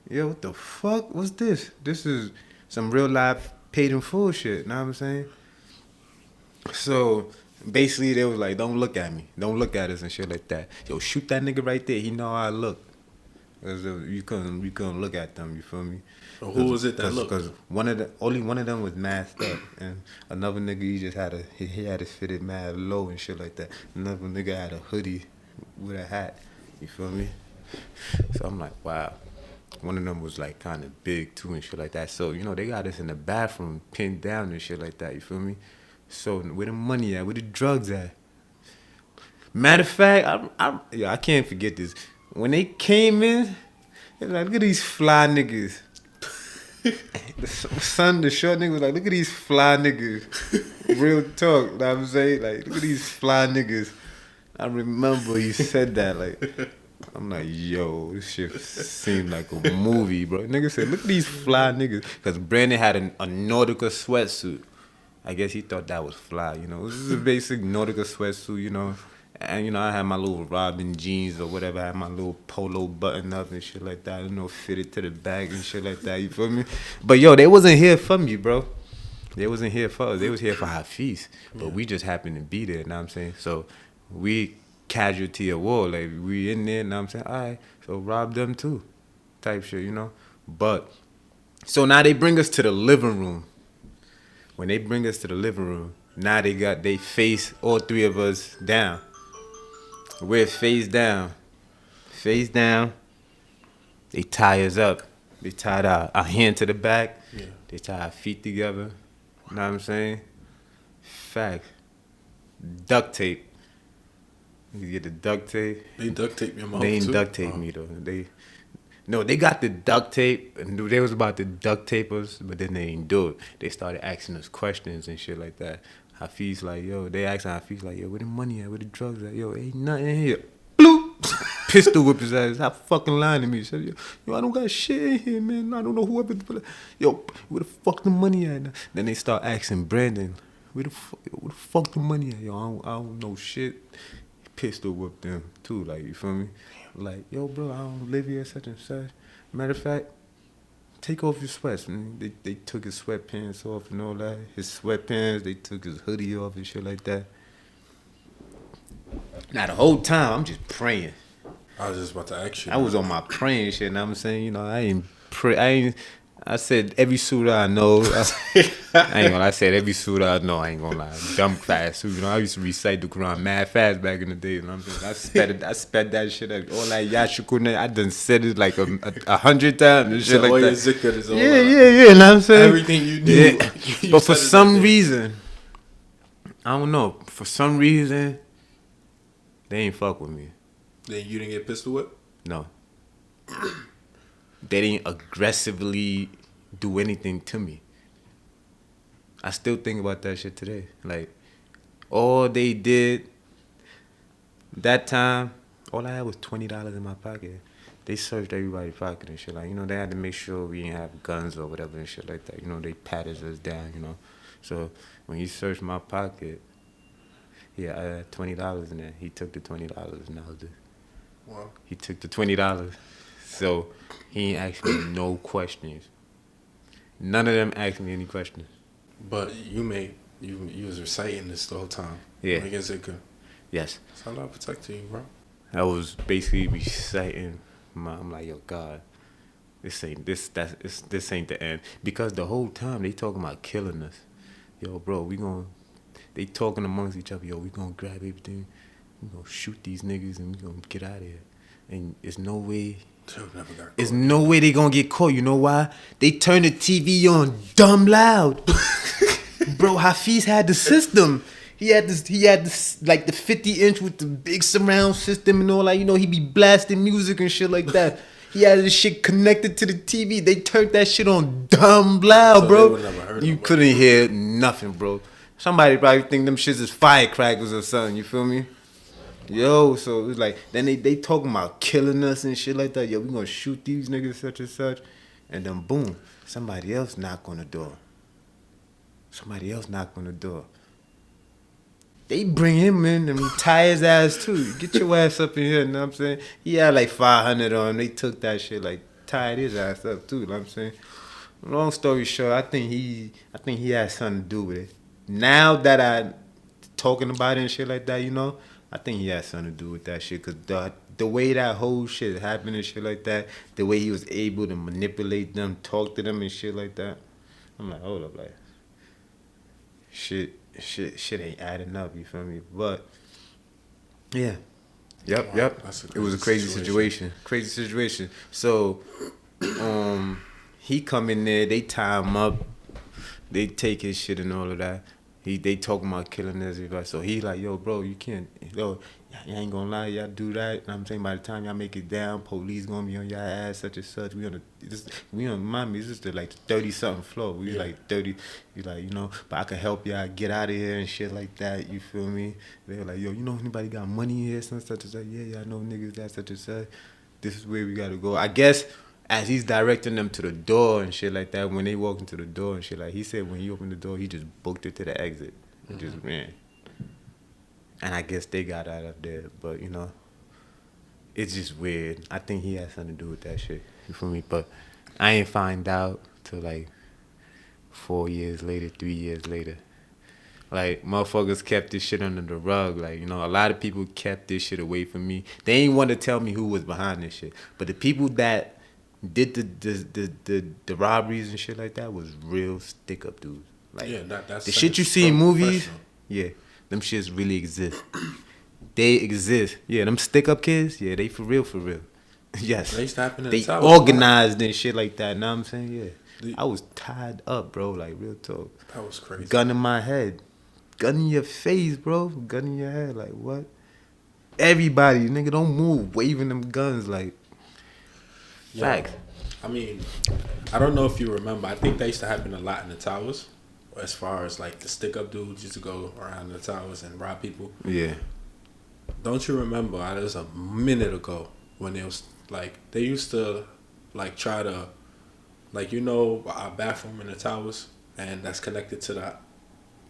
Yo, what the fuck? What's this? This is some real life paid in full shit. You know what I'm saying? So basically, they was like, don't look at me. Don't look at us and shit like that. Yo, shoot that nigga right there. He know how I look. You couldn't look at them, you feel me? So who was it that looked? Because only one of them was masked up, and another nigga he had his fitted mad low and shit like that. Another nigga had a hoodie with a hat, you feel me? So I'm like, wow. One of them was like kind of big too and shit like that. So, you know, they got us in the bathroom pinned down and shit like that, you feel me? So where the money at? Where the drugs at? Matter of fact, I can't forget this. When they came in, they was like, look at these fly niggas. The short nigga was like, look at these fly niggas. Real talk, you know what I'm saying? Like, look at these fly niggas. I remember you said that. Like, I'm like, yo, this shit seemed like a movie, bro. Nigga said, look at these fly niggas. Because Brandon had a Nautica sweatsuit. I guess he thought that was fly, you know. This is a basic Nautica sweatsuit, you know. And, you know, I had my little Robin jeans or whatever. I had my little polo button up and shit like that. You know, fitted to the back and shit like that, you feel me? But, yo, they wasn't here for me, bro. They wasn't here for us. They was here for Hafiz. But we just happened to be there, you know what I'm saying? So we casualty of war. Like, we in there, you know what I'm saying? All right, so rob them too type shit, you know? But, so now they bring us to the living room. When they bring us to the living room, now they face all three of us down. We're face down. Face down. They tie us up. They tied our hand to the back. Yeah. They tie our feet together. You know what I'm saying? Fact. Duct tape. You get the duct tape. They duct tape your mouth They ain't too? duct tape me though. They got the duct tape, and they was about to duct tape us, but then they didn't do it. They started asking us questions and shit like that. Hafiz like, yo, they asking Hafiz like, yo, where the money at? Where the drugs at? Yo, ain't nothing in here. Bloop! Pistol whip his ass. Stop fucking lying to me. He said, yo, I don't got shit in here, man. I don't know whoever. Yo, where the fuck the money at? Then they start asking Brandon, where the fuck the money at? Yo, I don't know shit. Pistol whipped them too, like, you feel me? Like, yo, bro, I don't live here, such and such. Matter of fact, take off your sweats, man. They took his sweatpants off and all that. His sweatpants, they took his hoodie off and shit like that. Now, the whole time, I'm just praying. I was just about to ask you. I was on my praying shit, and I'm saying, you know, I said every suit I know. I said every suit I know. I ain't gonna lie. Dumb fast. You know, I used to recite the Quran mad fast back in the day. You know what I'm saying? I sped that shit up. All that yashukuna, I done said it like 100 times and shit like all that. your zikr is all Yeah. You know what I'm saying? Everything you do. Yeah. You But for said it some that day. reason, I don't know. For some reason, they ain't fuck with me. Then you didn't get pistol whipped? No. They didn't aggressively do anything to me. I still think about that shit today. Like, all they did that time, all I had was $20 in my pocket. They searched everybody's pocket and shit. Like, you know, they had to make sure we didn't have guns or whatever and shit like that. You know, they patted us down, you know. So when he searched my pocket, yeah, I had $20 in there. He took the $20 and that was it. Wow. He took the $20. So he ain't asked me no questions. None of them asked me any questions. But you was reciting this the whole time. Yeah. Making zikr. Yes. So Allah protecting you, bro. I was basically reciting I'm like, yo, God, this ain't the end. Because the whole time they talking about killing us. Yo, bro, they talking amongst each other, yo, we gonna grab everything, we gonna shoot these niggas and we gonna get out of here. And there's no way they gonna get caught. You know why? They turned the TV on dumb loud. Bro, Hafiz had the system. He had this like the 50-inch with the big surround system and all that. You know, he be blasting music and shit like that. He had this shit connected to the TV. They turned that shit on dumb loud, So bro. You couldn't hear nothing, bro. Somebody probably think them shits is firecrackers or something. You feel me? Yo, so it was like, then they talking about killing us and shit like that. Yo, we gonna shoot these niggas such and such. And then boom, somebody else knock on the door. They bring him in and tie his ass too. Get your ass up in here, you know what I'm saying? He had like 500 on him. They took that shit, like tied his ass up too, you know what I'm saying? Long story short, I think he had something to do with it. Now that I talking about it and shit like that, you know, I think he had something to do with that shit. Cause the way that whole shit happened and shit like that, the way he was able to manipulate them, talk to them and shit like that, I'm like, hold up, like, shit ain't adding up, you feel me? But yeah, yep. It was a crazy situation. So, he come in there, they tie him up, they take his shit and all of that. They talking about killing everybody. So he like, yo, bro, you can't. Yo, y'all ain't gonna lie, y'all do that. I'm saying by the time y'all make it down, police gonna be on y'all ass, such and such. We on mommy. This is the like 30-something floor. We like 30. You like, you know, but I can help y'all get out of here and shit like that. You feel me? They were like, yo, you know anybody got money here? Such and such. Yeah, I know niggas that such and such. This is where we gotta go. I guess as he's directing them to the door and shit like that, when they walk into the door and shit, like he said, when he opened the door, he just booked it to the exit. And just ran. And I guess they got out of there, but you know, it's just weird. I think he had something to do with that shit. You feel me? But I ain't find out till like 4 years later, 3 years later. Like, motherfuckers kept this shit under the rug. Like, you know, a lot of people kept this shit away from me. They ain't want to tell me who was behind this shit. But the people that did the robberies and shit like that was real stick-up dudes. Like, that's the shit you see in movies, yeah, them shits really exist. They exist. Yeah, them stick-up kids, yeah, they for real. Yes. They used to happen in they the towers, organized and shit like that, know what I'm saying? Yeah. I was tied up, bro, like, real talk. That was crazy. Gun in my head. Gun in your face, bro. Gun in your head, like, what? Everybody, nigga, don't move, waving them guns, like, facts. I mean, I don't know if you remember. I think that used to happen a lot in the towers. As far as like the stick-up dudes used to go around the towers and rob people. Yeah. Don't you remember? It was a minute ago when it was like they used to like try to, like, you know, our bathroom in the towers and that's connected to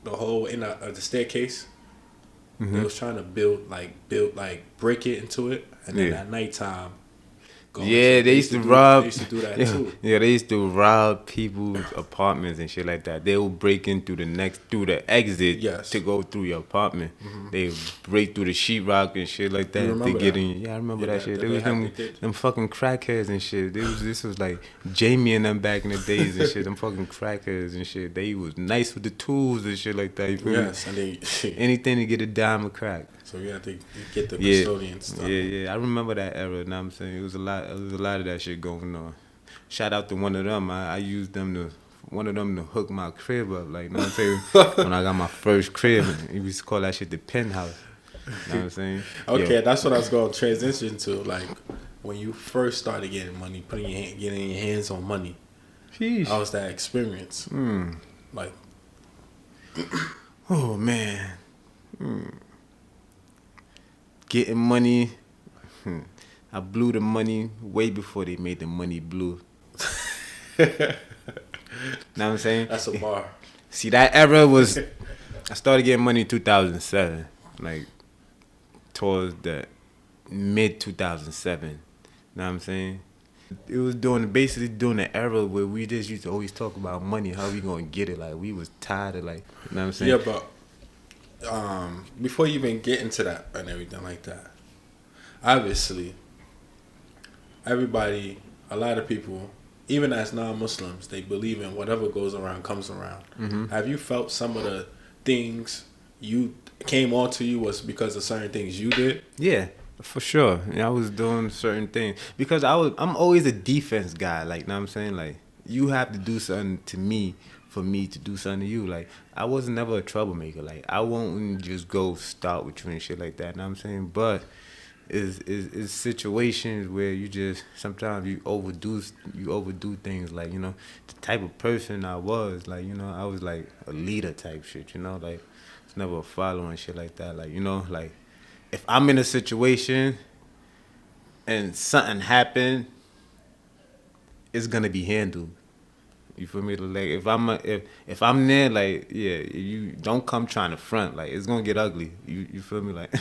the hole in the staircase. Mm-hmm. They was trying to build break it into it, and then at nighttime. Yeah, they used to rob. They used to do that too. Yeah, they used to rob people's apartments and shit like that. They would break in through the exit to go through your apartment. Mm-hmm. They would break through the sheetrock and shit like that to get in. Yeah, I remember that shit. There was them fucking crackheads and shit. This was like Jamie and them back in the days and shit. Them fucking crackheads and shit. They was nice with the tools and shit like that. You feel me? And anything to get a dime of crack. So you have to get the custodian stuff. Yeah. I remember that era. Know what I'm saying? It was a lot of that shit going on. Shout out to one of them. I used one of them to hook my crib up. Like, know what I'm saying? When I got my first crib, we used to call that shit the penthouse. Know what I'm saying? Okay, that's what I was going to transition to. Like, when you first started getting money, getting your hands on money. Sheesh. How was that experience? Like, oh man. Getting money. I blew the money way before they made the money blue. Know what I'm saying? That's a bar. See, that era was... I started getting money in 2007. Like, towards the mid-2007. Know what I'm saying? It was basically during the era where we just used to always talk about money, how we gonna get it. Like, we was tired of, like... You know what I'm saying? Yeah, but... before you even get into that and everything like that, obviously, everybody, a lot of people, even as non-Muslims, they believe in whatever goes around comes around. Mm-hmm. Have you felt some of the things you came onto you was because of certain things you did? Yeah, for sure. I was doing certain things because I'm always a defense guy. Like, know what I'm saying? Like, you have to do something to me for me to do something to you. Like, I was never a troublemaker. Like, I won't just go start with you and shit like that. Know what I'm saying? But is situations where you just sometimes you overdo things. Like, you know, the type of person I was, like, you know, I was like a leader type shit, you know, like it's never a follower and shit like that. Like, you know, like if I'm in a situation and something happened, it's gonna be handled. You feel me? Like, if I'm there, like, yeah, you don't come trying to front. Like, it's gonna get ugly. You feel me? Like,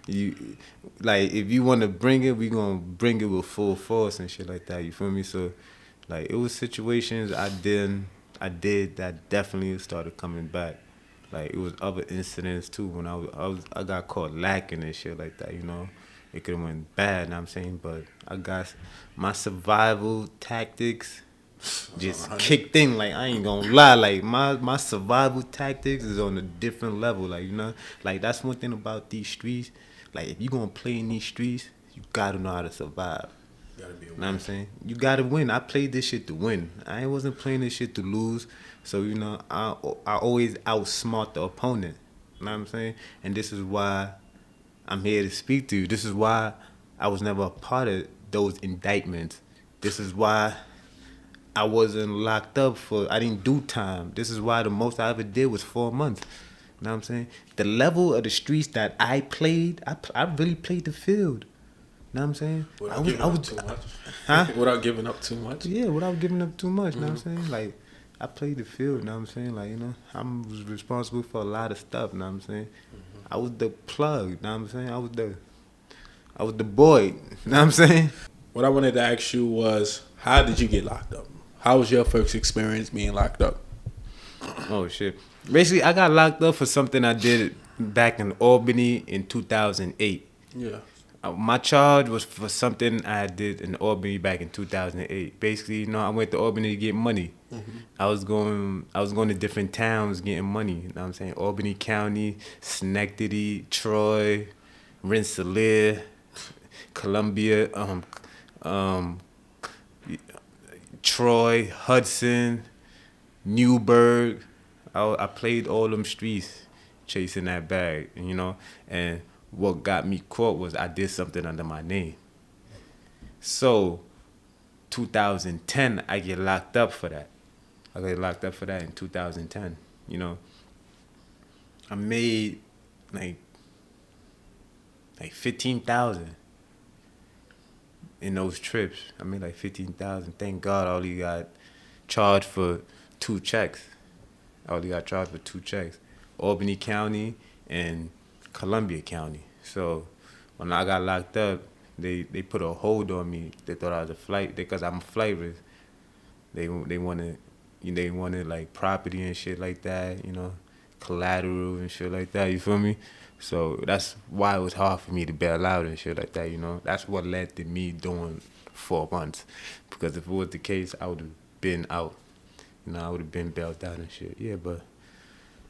if you want to bring it, we gonna bring it with full force and shit like that. You feel me? So, like, it was situations I did that definitely started coming back. Like, it was other incidents too when I got caught lacking and shit like that. You know, it could have went bad. Know what I'm saying, but I got my survival tactics. Just kicked in. Like, I ain't gonna lie, like my survival tactics is on a different level. Like, you know, like that's one thing about these streets. Like, if you gonna play in these streets, you gotta know how to survive. You gotta be a winner. Know what I'm saying? You gotta win. I played this shit to win. I wasn't playing this shit to lose. So, you know, I always outsmart the opponent. You know what I'm saying? And this is why I'm here to speak to you. This is why I was never a part of those indictments. This is why I wasn't locked up I didn't do time. This is why the most I ever did was 4 months. You know what I'm saying? The level of the streets that I played, I really played the field. You know what I'm saying? Without giving up too much. Huh? Without giving up too much. Yeah, without giving up too much. You know what I'm saying? Like, I played the field. You know what I'm saying? Like, you know, I was responsible for a lot of stuff. You know what I'm saying? I was the plug. You know what I'm saying? I was the boy. You know what I'm saying? What I wanted to ask you was, how did you get locked up? How was your first experience being locked up? Oh, shit. Basically, I got locked up for something I did back in Albany in 2008. Yeah. My charge was for something I did in Albany back in 2008. Basically, you know, I went to Albany to get money. I was going to different towns getting money. You know what I'm saying? Albany County, Schenectady, Troy, Rensselaer, Columbia, Troy, Hudson, Newburgh. I played all them streets chasing that bag, you know. And what got me caught was I did something under my name. So, 2010, I get locked up for that. I got locked up for that in 2010, you know. I made like 15,000 in those trips. I made like 15,000. Thank God I only got charged for 2 checks. Albany County and Columbia County. So when I got locked up, they put a hold on me. They thought I was a flight because I'm a flight risk. They wanted like property and shit like that, you know, collateral and shit like that. You feel me? So that's why it was hard for me to bail out and shit like that. You know, that's what led to me doing 4 months. Because if it was the case, I would have been out. You know, I would have been bailed out and shit. Yeah, but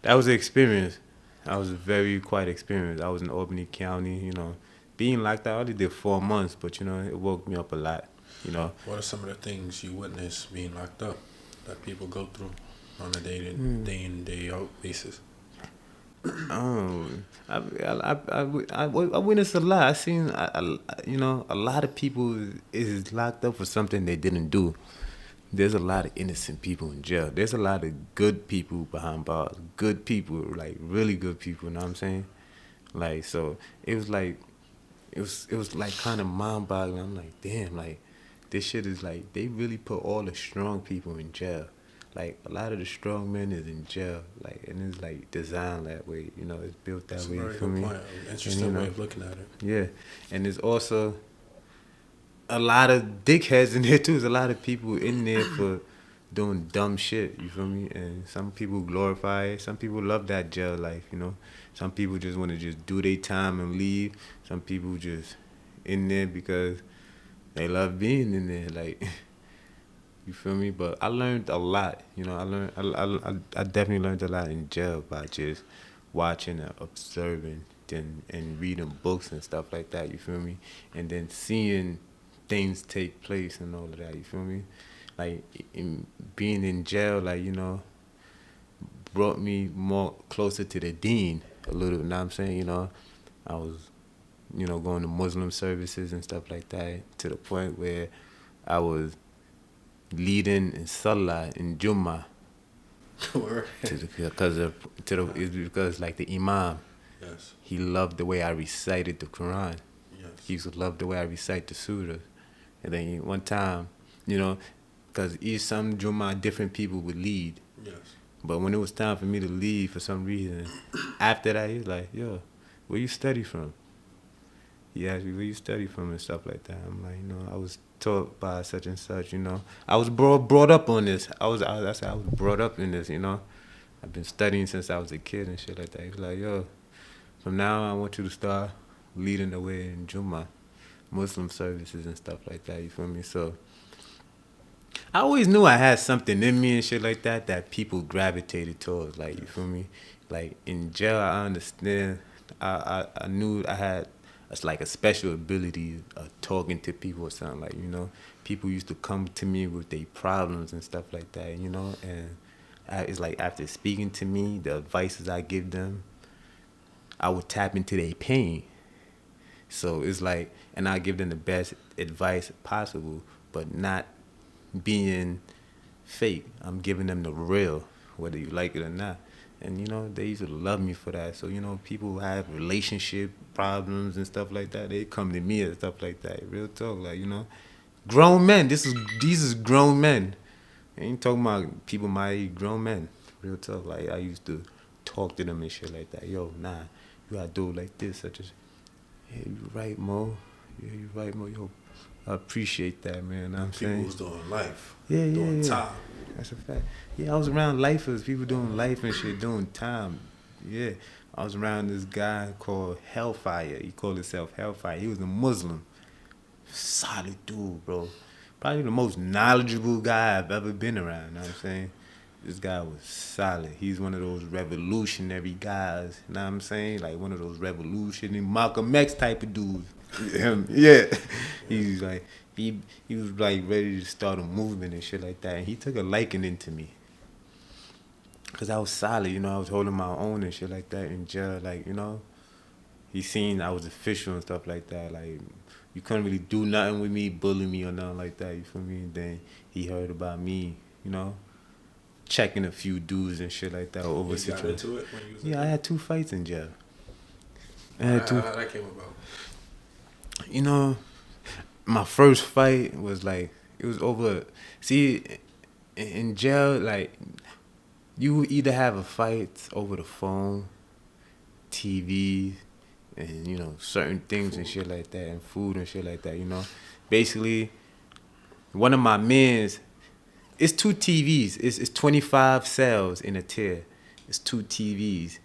that was an experience. I was very quite experienced. I was in Albany County, you know. Being locked out, I only did 4 months, but, you know, it woke me up a lot, you know. What are some of the things you witness being locked up that people go through on a day in, day out basis? I witnessed a lot. I seen, you know, a lot of people is locked up for something they didn't do. There's a lot of innocent people in jail. There's a lot of good people behind bars. Good people, like really good people. You know what I'm saying? Like, so it was like kind of mind-boggling. I'm like, damn, like this shit is like they really put all the strong people in jail. Like a lot of the strong men is in jail. Like, and it's like designed that way. You know, it's built that way. That's a For very me. good point. Interesting way of looking at it. Yeah, and there's also a lot of dickheads in there too. There's a lot of people in there for doing dumb shit, you feel me? And some people glorify it. Some people love that jail life, you know? Some people just want to just do their time and leave. Some people just in there because they love being in there, like, you feel me? But I learned a lot, you know? I definitely learned a lot in jail by just watching and observing and reading books and stuff like that, you feel me? And then seeing things take place and all of that, you feel me? Like, being in jail, like, you know, brought me more closer to the deen a little, you know what I'm saying? You know, I was, you know, going to Muslim services and stuff like that to the point where I was leading in Salah in Jummah. Because like the Imam, yes, he loved the way I recited the Quran. yes, He used to love the way I recite the surah. And then one time, you know, because some Jummah, different people would lead. yes. But when it was time for me to leave for some reason, after that, he was like, yo, where you study from? He asked me, where you study from and stuff like that. I'm like, you know, I was taught by such and such, you know. I was brought up on this. I was brought up in this, you know. I've been studying since I was a kid and shit like that. He was like, yo, from now on, I want you to start leading the way in Jummah, Muslim services and stuff like that, you feel me? So I always knew I had something in me and shit like that people gravitated towards, like, you feel me? Like, in jail, I understand, I knew I had like a special ability of talking to people or something, like, you know? People used to come to me with their problems and stuff like that, you know? And it's like after speaking to me, the advices I give them, I would tap into their pain. So it's like, and I give them the best advice possible, but not being fake. I'm giving them the real, whether you like it or not. And you know, they used to love me for that. So you know, people who have relationship problems and stuff like that, they come to me and stuff like that. Real talk, like you know, grown men. These is grown men. I ain't talking about people my age, grown men. Real talk. Like I used to talk to them and shit like that. Yo, nah, you gotta do it like this, such as. Yeah, you right, Mo. Yeah, you right, Mo. Yo, I appreciate that, man. Know what I'm People saying? was doing life. Yeah, doing yeah. time. That's a fact. Yeah, I was around lifers, people doing life and shit, doing time. Yeah, I was around this guy called Hellfire. He called himself Hellfire. He was a Muslim. Solid dude, bro. Probably the most knowledgeable guy I've ever been around. Know what I'm saying? This guy was solid. He's one of those revolutionary guys. Know what I'm saying? Like one of those revolutionary Malcolm X type of dudes. Yeah. He's like he was like ready to start a movement and shit like that. And he took a liking into me. Cause I was solid, you know, I was holding my own and shit like that in jail, like, you know. He seen I was official and stuff like that. Like you couldn't really do nothing with me, bully me or nothing like that, you feel me? And then he heard about me, you know, checking a few dudes and shit like that over You got into it when you was I had 2 fights in jail. How that came about? You know, my first fight was like, it was over. See, in jail, like, you either have a fight over the phone, TV, and, you know, certain things and shit like that, and food and shit like that, you know. Basically, one of my mans, it's 2 TVs. It's 25 cells in a tier. It's 2 TVs.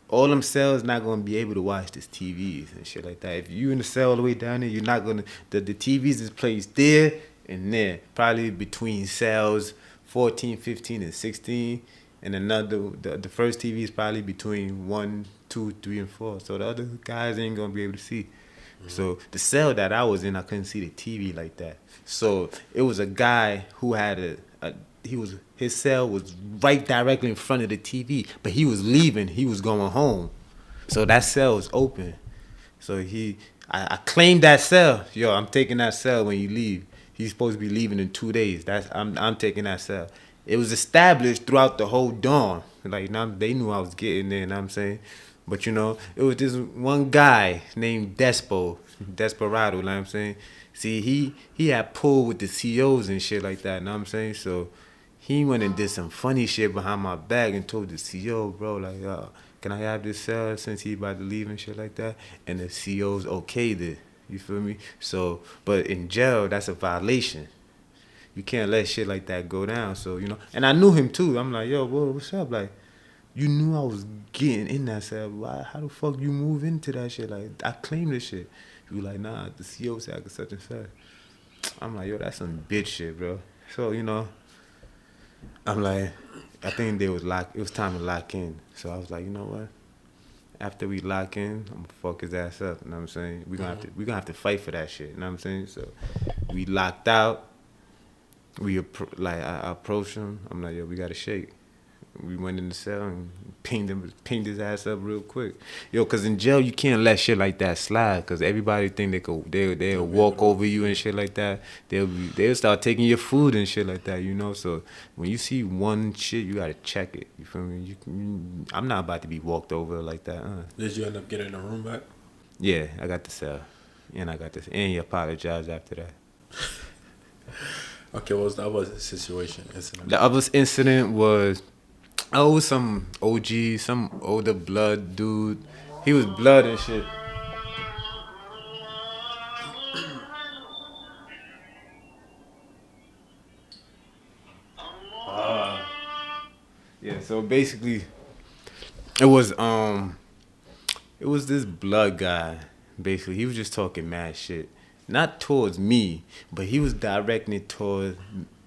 All them cells not gonna be able to watch this TVs and shit like that. If you in the cell all the way down there, you're not gonna. The TVs is placed there and there, probably between cells 14, 15, and 16, and another. The first TV is probably between 1, 2, 3, and 4. So the other guys ain't gonna be able to see. Mm-hmm. So the cell that I was in, I couldn't see the TV like that. So it was a guy who had his cell was right directly in front of the TV, but he was leaving. He was going home, so that cell was open. So I claimed that cell. Yo, I'm taking that cell when you leave. He's supposed to be leaving in 2 days. I'm taking that cell. It was established throughout the whole dorm. Like they knew I was getting there. You know what I'm saying? But you know, it was this one guy named Desperado. You know what I'm saying? See, he had pulled with the COs and shit like that. You know what I'm saying? So he went and did some funny shit behind my back and told the CO, bro, like, can I have this cell since he about to leave and shit like that? And the CO's okayed it. You feel me? So, but in jail, that's a violation. You can't let shit like that go down. So, you know, and I knew him too. I'm like, yo, bro, what's up? Like, you knew I was getting in that cell. Why? How the fuck you move into that shit? Like, I claim this shit. You like, nah, the CO said I could such and such. I'm like, yo, that's some bitch shit, bro. So, you know, I'm like, I think it was time to lock in. So I was like, you know what? After we lock in, I'm gonna fuck his ass up. You know what I'm saying? We're gonna have to fight for that shit. You know what I'm saying? So we locked out. I approached him. I'm like, yo, we gotta shake. We went in the cell and pinged his ass up real quick. Yo, cause in jail you can't let shit like that slide, cause everybody think they'll walk over you and shit like that. They'll start taking your food and shit like that, you know. So when you see one shit, you gotta check it. You feel me? I'm not about to be walked over like that. Did you end up getting the room back? Yeah, I got the cell, and I got this, and he apologized after that. Okay, what was the other situation incident? The other incident was. Oh, some OG, some older blood dude. He was blood and shit. Yeah, so basically, it was this blood guy. Basically, he was just talking mad shit, not towards me, but he was directing it towards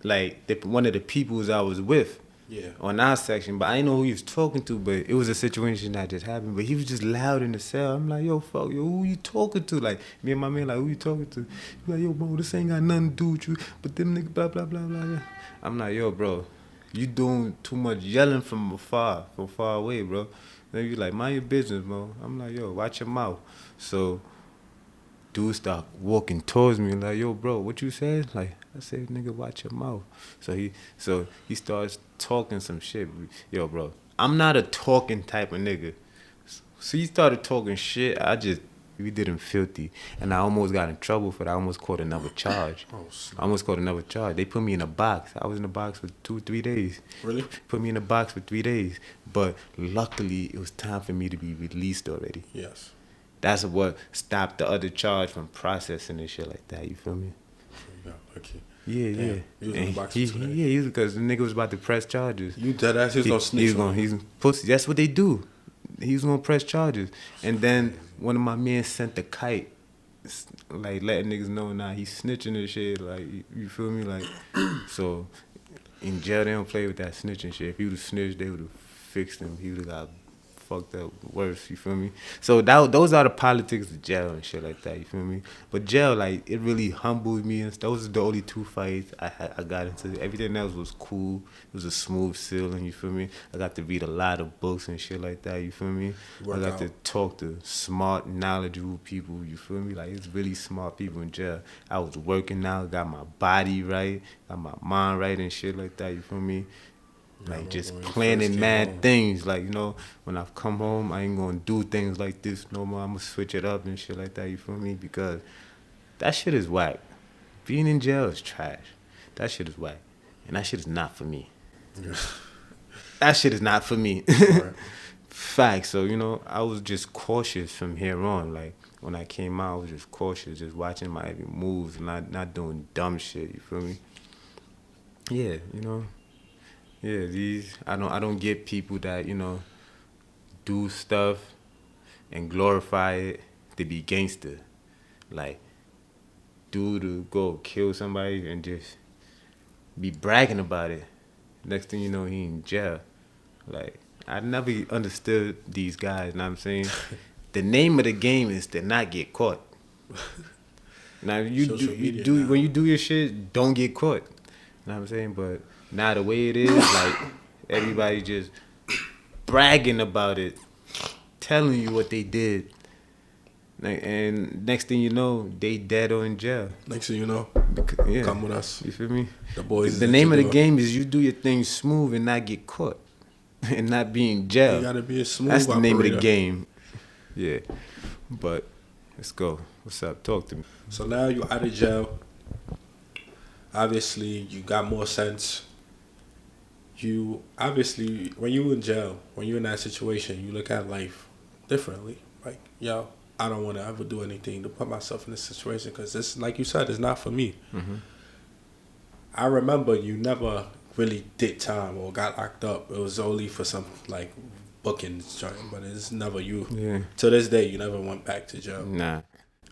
like one of the peoples I was with. Yeah. On our section, but I didn't know who he was talking to, but it was a situation that just happened. But he was just loud in the cell. I'm like, yo, fuck, yo, who you talking to? Like, me and my man, like, who you talking to? He like, yo, bro, this ain't got nothing to do with you, but them niggas, blah, blah, blah, blah, blah. I'm like, yo, bro, you doing too much yelling from far away, bro. Then you like, mind your business, bro. I'm like, yo, watch your mouth. So dude start walking towards me like, yo, bro, what you said? Like, I said, nigga, watch your mouth. So he starts talking some shit. Yo, bro, I'm not a talking type of nigga. So he started talking shit. We did him filthy. And I almost got in trouble for that. I almost caught another charge. They put me in a box. I was in a box for 2-3 days. Really? Put me in a box for 3 days. But luckily, it was time for me to be released already. Yes. That's what stopped the other charge from processing and shit like that. You feel me? Yeah, okay. Yeah. He was in the box for 2 days. He was because the nigga was about to press charges. You dead ass, he's gonna snitch. He's pussy. That's what they do. He was gonna press charges. And then one of my men sent the kite, like letting niggas know he's snitching and shit. Like, you feel me? Like, so in jail they don't play with that snitching shit. If he would have snitched, they would have fixed him. He would have got fucked up worse, you feel me? So those are the politics of jail and shit like that, you feel me? But jail, like, it really humbled me, and those are the only 2 fights I got into. Everything else was cool. It was a smooth sailing, you feel me? I got to read a lot of books and shit like that, you feel me? I got to talk to smart, knowledgeable people, you feel me? Like, it's really smart people in jail. I was working out, got my body right, got my mind right and shit like that, you feel me? Like, just planning mad things. Like, you know, when I come home, I ain't gonna do things like this no more. I'm gonna switch it up and shit like that, you feel me? Because that shit is whack. Being in jail is trash. That shit is whack. And that shit is not for me. Yeah. That shit is not for me. Right. Facts. So, you know, I was just cautious from here on. Like, when I came out, I was just cautious, just watching my every moves, not doing dumb shit, you feel me? Yeah, you know. Yeah, I don't get people that, you know, do stuff and glorify it to be gangster. Like, dude to go kill somebody and just be bragging about it. Next thing you know, he in jail. Like, I never understood these guys, know what I'm saying? The name of the game is to not get caught. Now, when you do your shit, don't get caught. Know what I'm saying? But now the way it is, like, everybody just bragging about it, telling you what they did. Like, and next thing you know, they dead or in jail. Next thing you know, come with us. You feel me? The boys. The name of the game is you do your thing smooth and not get caught. And not be in jail. You gotta be a smooth That's the operator. name of the game. Yeah. But, let's go. What's up? Talk to me. So now you out of jail. Obviously, you got more sense. You obviously, when you in jail, when you're in that situation, you look at life differently. Like, yo, I don't want to ever do anything to put myself in this situation because this, like you said, is not for me. Mm-hmm. I remember you never really did time or got locked up. It was only for some, like, bookings, but it's never you. Yeah. To this day, you never went back to jail. Nah.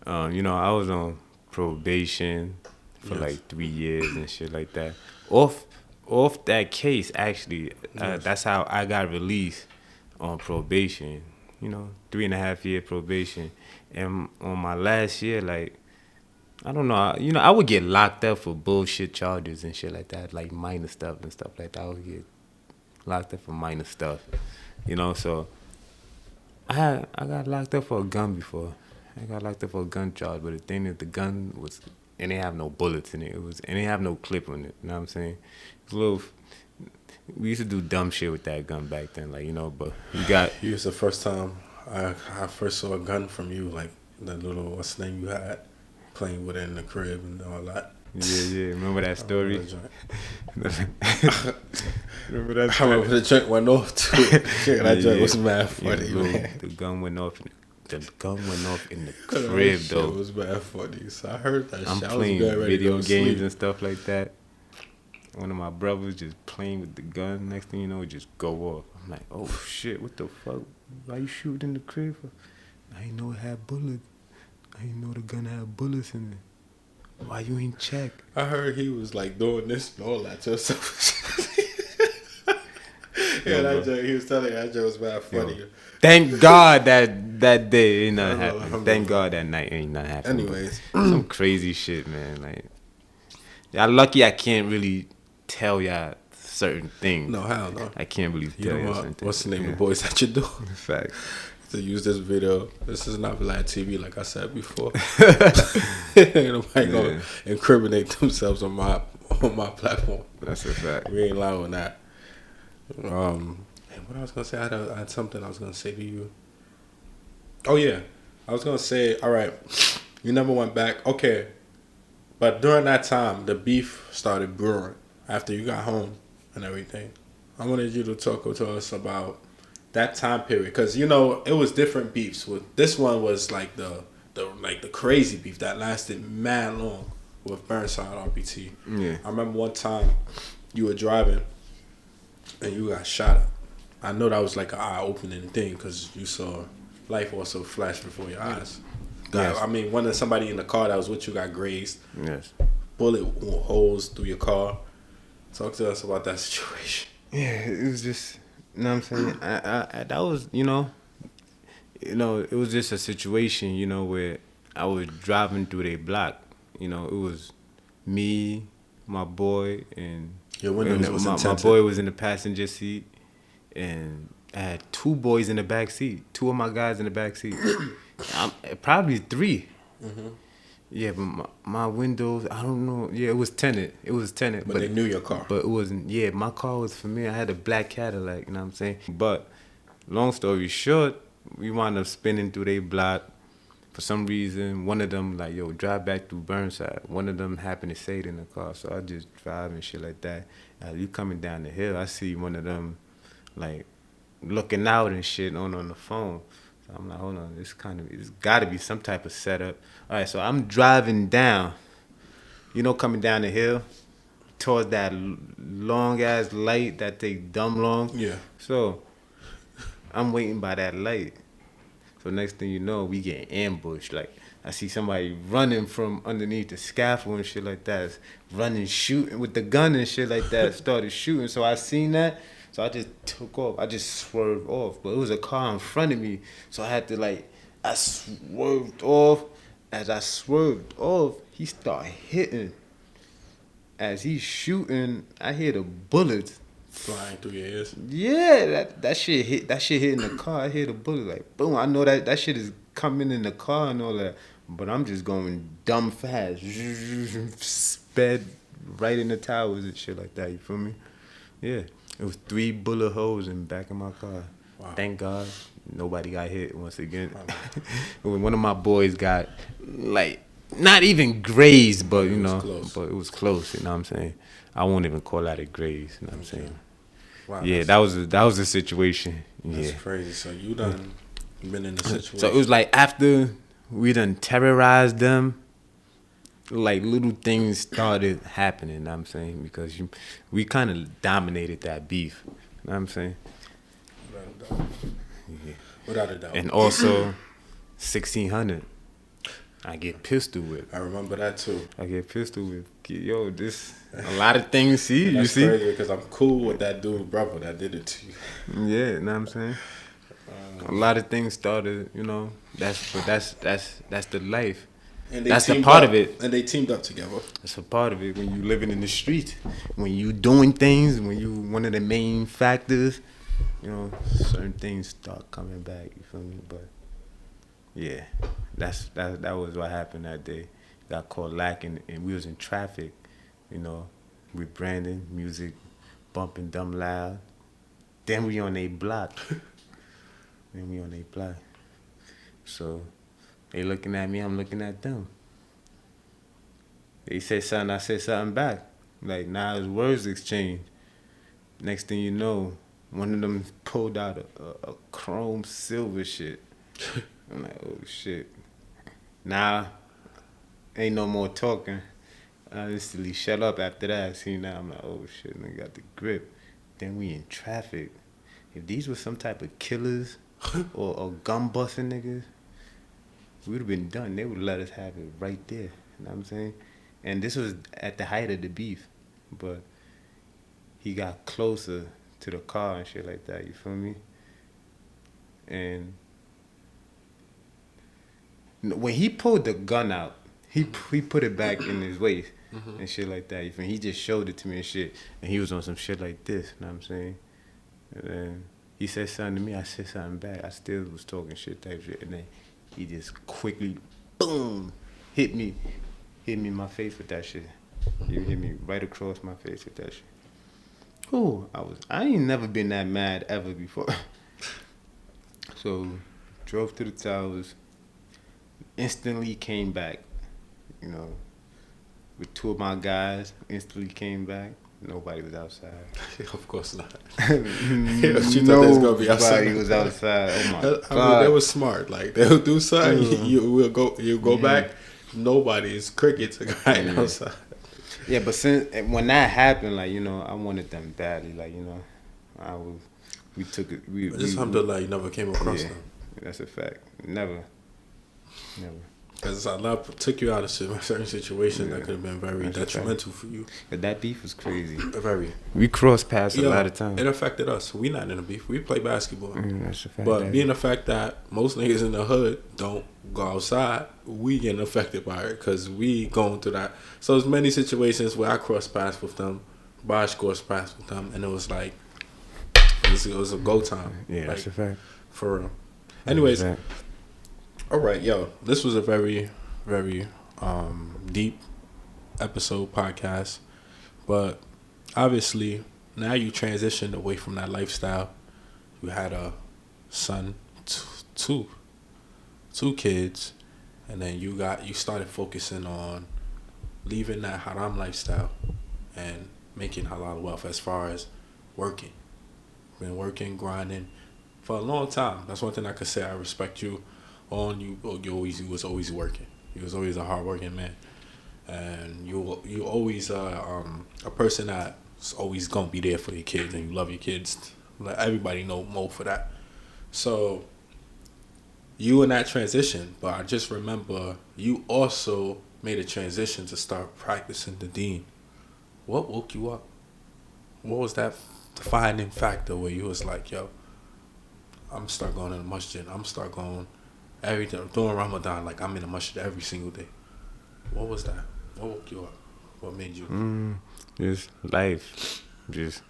You know, I was on probation for like 3 years and shit like that. Off that case, actually, that's how I got released on probation. You know, 3.5 year probation. And on my last year, like, I don't know, you know, I would get locked up for bullshit charges and shit like that, like minor stuff and stuff like that. I would get locked up for minor stuff, you know. So I got locked up for a gun before. I got locked up for a gun charge, but the thing is, the gun was, and they have no bullets in it. And they have no clip on it. You know what I'm saying? It's a little. We used to do dumb shit with that gun back then, like, you know. But you got. You was the first time I first saw a gun from you, like the little, what's the name you had, playing with it in the crib and all that. Yeah. Remember that story? Remember that story? I remember the joint went off too. That joint was mad funny, man. The gun went off. The gun went off in the crib, though. It was bad funny. So I heard that I'm shit. playing video games and stuff like that. One of my brothers just playing with the gun. Next thing you know, it just go off. I'm like, oh shit, what the fuck? Why you shooting in the crib? I didn't know it had bullets. I didn't know the gun had bullets in it. Why you ain't check? I heard he was like doing this and all that to himself. Yeah, that joke, he was telling that joke was bad funny. Yo. Thank God that day ain't nothing happened. Thank God that night ain't nothing happened. Anyways. Some crazy shit, man. Like, y'all lucky I can't really tell y'all certain things. No, hell no. I can't really tell y'all certain things. What's the name of boys that you do? Fact. to use this video. This is not Vlad TV, like I said before. Ain't nobody gonna incriminate themselves on my platform. That's a fact. We ain't allowing that. What I was gonna say, I had something I was gonna say to you. Oh yeah, I was gonna say, all right, you never went back. Okay, but during that time, the beef started brewing after you got home and everything. I wanted you to talk to us about that time period, because you know it was different beefs. With this one was like the crazy beef that lasted mad long with Burnside RPT. Yeah. I remember one time you were driving and you got shot up. I know that was like an eye-opening thing because you saw life also flash before your eyes. Yes. I mean, somebody in the car that was with you got grazed. Yes. Bullet holes through your car. Talk to us about that situation. Yeah, it was just, you know what I'm saying? I that was, it was just a situation, where I was driving through their block. It was me, my boy, and Your windows was my intensive. boy was in the passenger seat, and I had two boys in the back seat. Two of my guys in the back seat. Probably three. Mm-hmm. Yeah, but my windows, I don't know. Yeah, it was tinted. But they knew your car. But it wasn't. Yeah, my car was for me. I had a black Cadillac, you know what I'm saying? But long story short, we wound up spinning through their block. For some reason, one of them, like, yo, drive back through Burnside. One of them happened to say it in the car, so I just drive and shit like that. As you coming down the hill, I see one of them, like, looking out and shit on the phone. So I'm like, hold on, it's got to be some type of setup. All right, so I'm driving down, coming down the hill towards that long-ass light that take dumb long. Yeah. So I'm waiting by that light. So next thing you know, we get ambushed. Like, I see somebody running from underneath the scaffold and shit like that. Running, shooting with the gun and shit like that. Started shooting. So I seen that. So I just took off. I just swerved off. But it was a car in front of me. So I had to, I swerved off. As I swerved off, he started hitting. As he's shooting, I hear the bullets flying through your ears. Yeah, that shit hit in the car. I hear the bullet like boom. I know that shit is coming in the car and all that. But I'm just going dumb fast. Sped right in the towers and shit like that, you feel me? Yeah. It was 3 bullet holes in the back of my car. Wow. Thank God nobody got hit once again. One of my boys got, not even grazed, but, but it was close, you know what I'm saying? I won't even call that a graze, you know what I'm saying? Wow, yeah, that was a situation. That's crazy. So you done been in a situation. So it was like after we done terrorized them, little things started happening, you know what I'm saying? Because we kind of dominated that beef, you know what I'm saying? Without a doubt. Yeah. Without a doubt. And also, 1600. I get pistol whipped. I remember that too. I get pistol whipped. Yo, a lot of things. See, you see? That's crazy because I'm cool with that dude, brother, that did it to you. Yeah, you know what I'm saying? A lot of things started, That's the life. And that's a part of it. And they teamed up together. That's a part of it when you living in the street, when you doing things, when you one of the main factors. Certain things start coming back. You feel me? But yeah, that was what happened that day. Got caught lacking, and we was in traffic. With Brandon, music bumping dumb loud. Then we on a block. So they looking at me, I'm looking at them. They said something, I said something back. Now it's words exchanged. Next thing you know, one of them pulled out a chrome silver shit. I'm like, oh shit. Now, ain't no more talking. I instantly shut up after that. See, now I'm like, oh shit, and I got the grip. Then we in traffic. If these were some type of killers or gun busting niggas, we would have been done. They would let us have it right there. You know what I'm saying? And this was at the height of the beef. But he got closer to the car and shit like that, you feel me? And when he pulled the gun out, he put it back in his waist and shit like that. You feel me? He just showed it to me and shit. And he was on some shit like this, you know what I'm saying? And then He said something to me, I said something back. I still was talking shit type shit, and then he just quickly, boom, hit me in my face with that shit. He hit me right across my face with that shit. Oh, I ain't never been that mad ever before. So, drove to the towers, instantly came back, you know, with two of my guys, instantly came back. Nobody was outside. Of course not. Nobody was outside. Oh my God. I mean, they were smart. Like, they'll do something, you'll go back. Nobody's crickets right outside. Yeah, but when that happened, like, you know, I wanted them badly. Like, you know, we took it. Just alhamdulillah, you never came across them. That's a fact. Never. Because Allah took you out of certain situations that could have been very detrimental for you. But that beef was crazy. Very. We crossed paths a lot of times. It affected us. We not in a beef. We play basketball. That's a fact. But being the fact that most niggas in the hood don't go outside, we getting affected by it because we going through that. So there's many situations where I crossed paths with them, Bosh crossed paths with them, and it was like, it was a go time. Yeah, like, that's a fact. For real. Anyways. All right, yo, this was a very, very deep episode podcast, but obviously now you transitioned away from that lifestyle. You had a son, two kids, and then you started focusing on leaving that haram lifestyle and making halal wealth as far as working. Been working, grinding for a long time. That's one thing I could say. I respect you. You was always working. You was always a hardworking man, and you always a person that's always gonna be there for your kids, and you love your kids. Let everybody know Mo for that. So you in that transition, but I just remember you also made a transition to start practicing the Deen. What woke you up? What was that defining factor where you was like, yo, I'm start going to the masjid. I'm start going everything during Ramadan, like I'm in the masjid every single day. What was that? What woke you up? What made you? Just life, just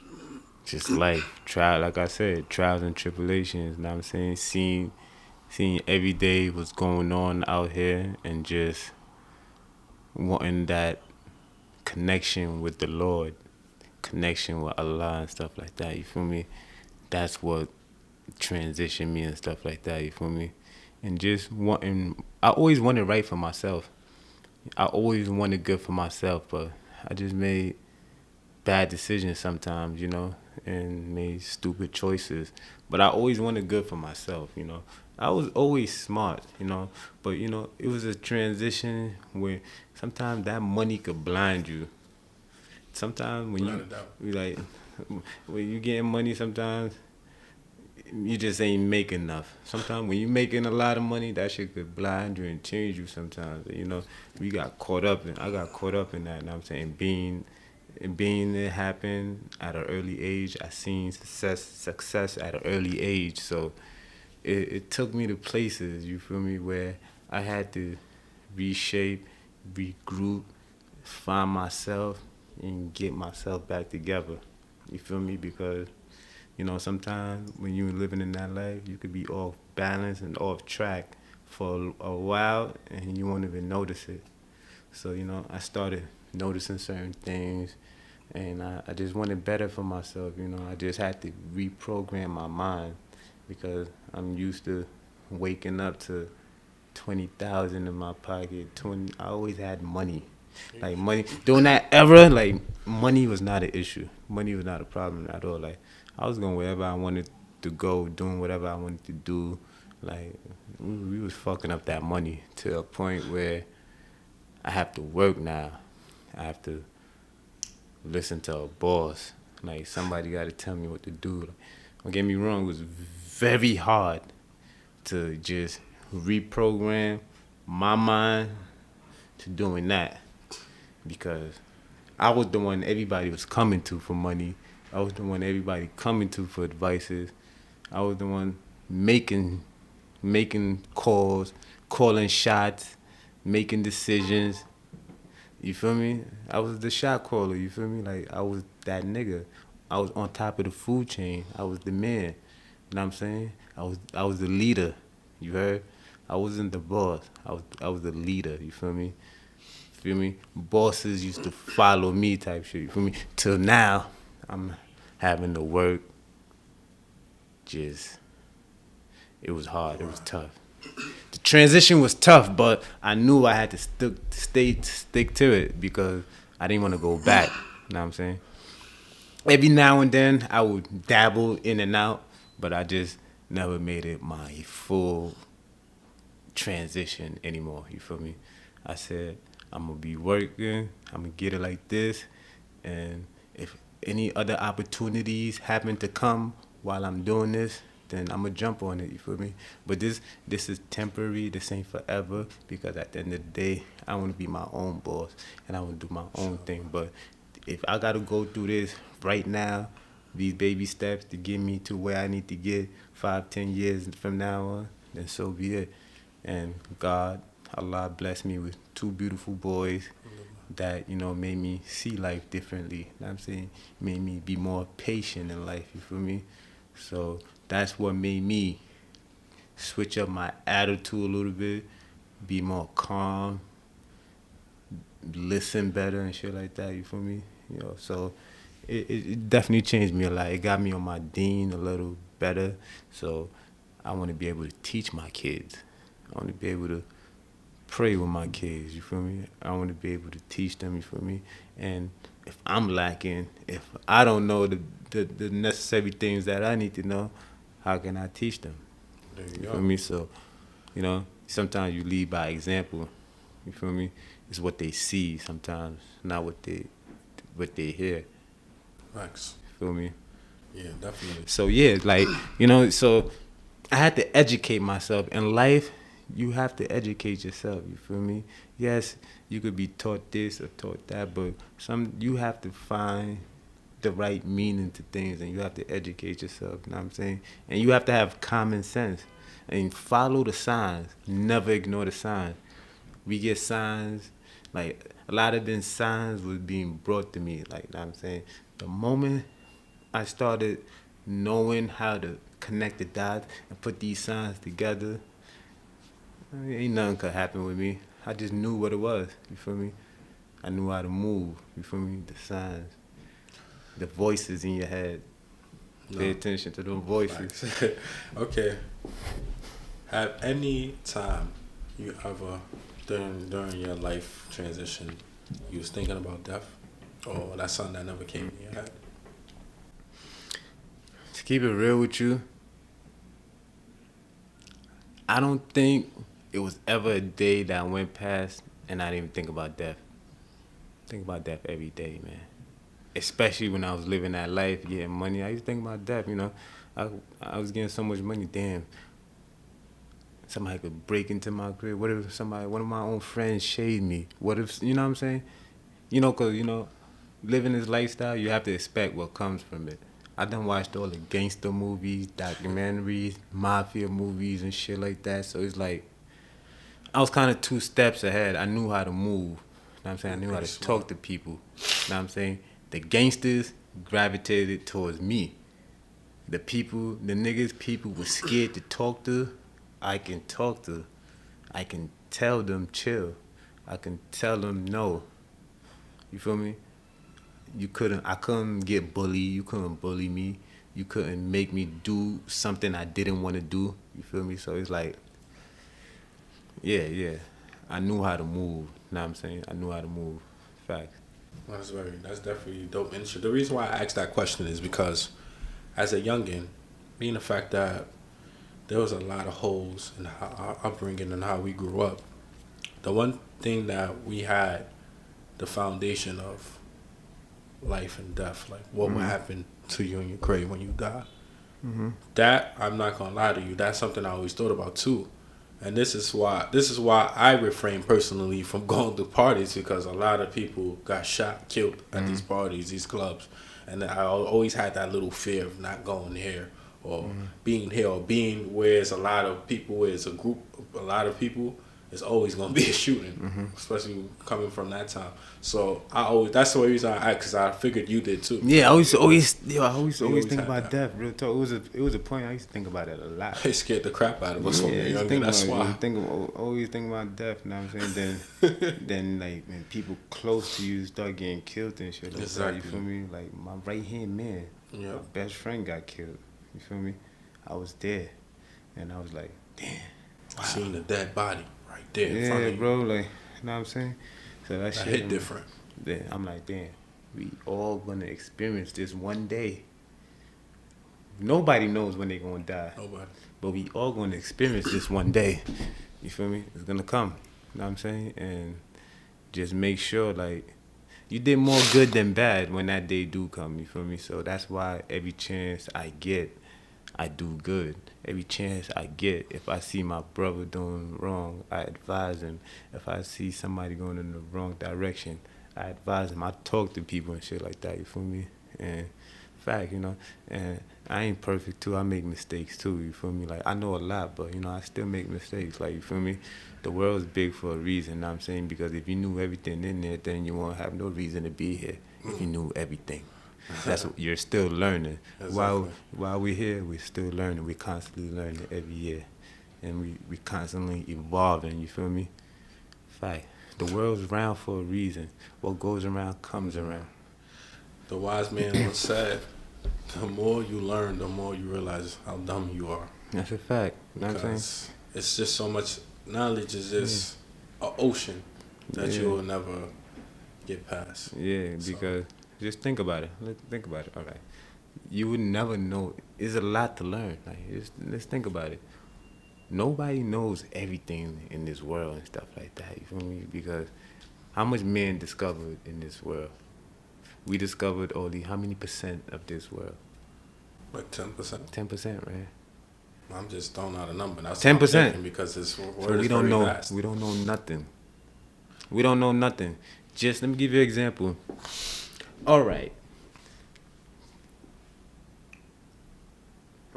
life. Like I said, trials and tribulations. You know what I'm saying? Seeing every day what's going on out here, and just wanting that connection with the Lord, connection with Allah and stuff like that. You feel me? That's what transitioned me and stuff like that. You feel me? And just I always wanted right for myself. I always wanted good for myself, but I just made bad decisions sometimes, you know, and made stupid choices. But I always wanted good for myself, you know. I was always smart, you know, but, you know, it was a transition where sometimes that money could blind you. Sometimes when you getting money, sometimes you just ain't make enough. Sometimes when you making a lot of money, that shit could blind you and change you sometimes. You know, I got caught up in that, you know what I'm saying? Being it happen at an early age, I seen success at an early age. So it took me to places, you feel me, where I had to reshape, regroup, find myself, and get myself back together. You feel me? Because you know, sometimes when you're living in that life, you could be off balance and off track for a while, and you won't even notice it. So, you know, I started noticing certain things, and I just wanted better for myself. You know, I just had to reprogram my mind because I'm used to waking up to 20,000 in my pocket. I always had money. Like money during that era, like money was not an issue. Money was not a problem at all. Like I was going wherever I wanted to go, doing whatever I wanted to do. Like, we was fucking up that money to a point where I have to work now. I have to listen to a boss. Like, somebody got to tell me what to do. Like, don't get me wrong, it was very hard to just reprogram my mind to doing that. Because I was the one everybody was coming to for money. I was the one everybody coming to for advices. I was the one making calls, calling shots, making decisions. You feel me? I was the shot caller, you feel me? Like, I was that nigga. I was on top of the food chain. I was the man. know what I'm saying? I was the leader. You heard? I wasn't the boss. I was the leader. You feel me? Feel me? Bosses used to follow me type shit. You feel me? Till now, I'm having to work. Just, it was hard. It was tough. The transition was tough, but I knew I had to stick to it because I didn't want to go back. You know what I'm saying? Every now and then I would dabble in and out, but I just never made it my full transition anymore. You feel me? I said, I'm gonna be working, I'm gonna get it like this, and if any other opportunities happen to come while I'm doing this, then I'm gonna jump on it. You feel me? But this is temporary. This ain't forever because at the end of the day, I want to be my own boss and I want to do my own thing. But if I gotta go through this right now, these baby steps to get me to where I need to get 5, 10 years from now on, then so be it. And God, Allah blessed me with 2 beautiful boys that, you know, made me see life differently. You know what I'm saying? Made me be more patient in life, you feel me? So that's what made me switch up my attitude a little bit, be more calm, listen better and shit like that, you feel me? You know, so it definitely changed me a lot. It got me on my dean a little better. So I want to be able to teach my kids. I want to be able to pray with my kids, you feel me? I want to be able to teach them, you feel me? And if I'm lacking, if I don't know the necessary things that I need to know, how can I teach them? There you You go. feel me? So, you know, sometimes you lead by example, you feel me? It's what they see sometimes, not what they hear, Facts. you feel me? Yeah, definitely. So yeah, like, you know, so I had to educate myself. In life, you have to educate yourself, you feel me? Yes, you could be taught this or taught that, but you have to find the right meaning to things and you have to educate yourself, you know what I'm saying? And you have to have common sense and follow the signs. Never ignore the signs. We get signs, like a lot of them signs was being brought to me, like, you know what I'm saying? The moment I started knowing how to connect the dots and put these signs together, ain't nothing could happen with me. I just knew what it was, you feel me? I knew how to move, you feel me? The signs, the voices in your head. Pay attention to those voices. Okay. At any time you ever during your life transition, you was thinking about death, or that's something that never came in your head? To keep it real with you, I don't think it was ever a day that I went past and I didn't even think about death. Think about death every day, man. Especially when I was living that life, getting money. I used to think about death, you know. I was getting so much money, damn. Somebody could break into my crib. What if one of my own friends shade me? What if, you know what I'm saying? You know, because, you know, living this lifestyle, you have to expect what comes from it. I done watched all the gangster movies, documentaries, mafia movies and shit like that. So it's like, I was kind of 2 steps ahead. I knew how to move. You know what I'm saying? I knew how to talk to people. You know what I'm saying? The gangsters gravitated towards me. The niggas people were scared to talk to, I can talk to. I can tell them chill. I can tell them no. You feel me? I couldn't get bullied. You couldn't bully me. You couldn't make me do something I didn't want to do. You feel me? So it's like, yeah. I knew how to move. You know what I'm saying? I knew how to move. Facts. That's definitely dope. And the reason why I asked that question is because as a youngin, being the fact that there was a lot of holes in our upbringing and how we grew up, the one thing that we had, the foundation of life and death, like what will happen to you in your grave when you die. That, I'm not gonna lie to you, that's something I always thought about too. And this is why I refrain personally from going to parties, because a lot of people got shot, killed at these parties, these clubs, and I always had that little fear of not going here or being here or being where it's a lot of people, where it's a group, a lot of people. it's always gonna be a shooting, especially coming from that time. So that's the reason I asked, because I figured you did too. Yeah, I always think had about that. death. Real talk. It was a point I used to think about it a lot. It scared the crap out of us when we Yeah, were I used to younger. think That's about why. always think about death. You know what I'm saying? Then like when people close to you start getting killed and shit like that. Exactly. You feel me? Like my right hand man, Yeah. my best friend got killed. You feel me? I was there, and I was like, damn. I seen the dead body right there in front of Yeah, you. bro. Like, you know what I'm saying? So that shit hit different. Then I'm like, damn, we all gonna experience this one day. Nobody knows when they gonna die. Nobody. But we all gonna experience this one day. You feel me? It's gonna come. You know what I'm saying? And just make sure, like, you did more good than bad when that day do come. You feel me? So that's why every chance I get, I do good. Every chance I get, if I see my brother doing wrong, I advise him. If I see somebody going in the wrong direction, I advise him. I talk to people and shit like that. You feel me? And fact, you know, and I ain't perfect too. I make mistakes too. You feel me? Like, I know a lot, but you know, I still make mistakes. Like, you feel me? The world's big for a reason. You know what I'm saying? Because if you knew everything in there, then you won't have no reason to be here. If you knew everything, that's what you're still learning. Exactly. While we're here, we're still learning. We're constantly learning every year, and we constantly evolving. You feel me? Fact. The world's round for a reason. What goes around comes around. The wise man once said, the more you learn, the more you realize how dumb you are. That's a fact. You know what I'm saying? Because it's just so much knowledge is just an ocean that Yeah. you will never get past. Yeah, So- because just think about it. Think about it. All right, you would never know. It's a lot to learn. Like, let's think about it. Nobody knows everything in this world and stuff like that. You feel me? Because how much men discovered in this world? We discovered only how many percent of this world? Like 10%. 10%, right? I'm just throwing out a number. That's 10%. because this So word we is don't very know. vast. We don't know nothing. We don't know nothing. Just let me give you an example. All right.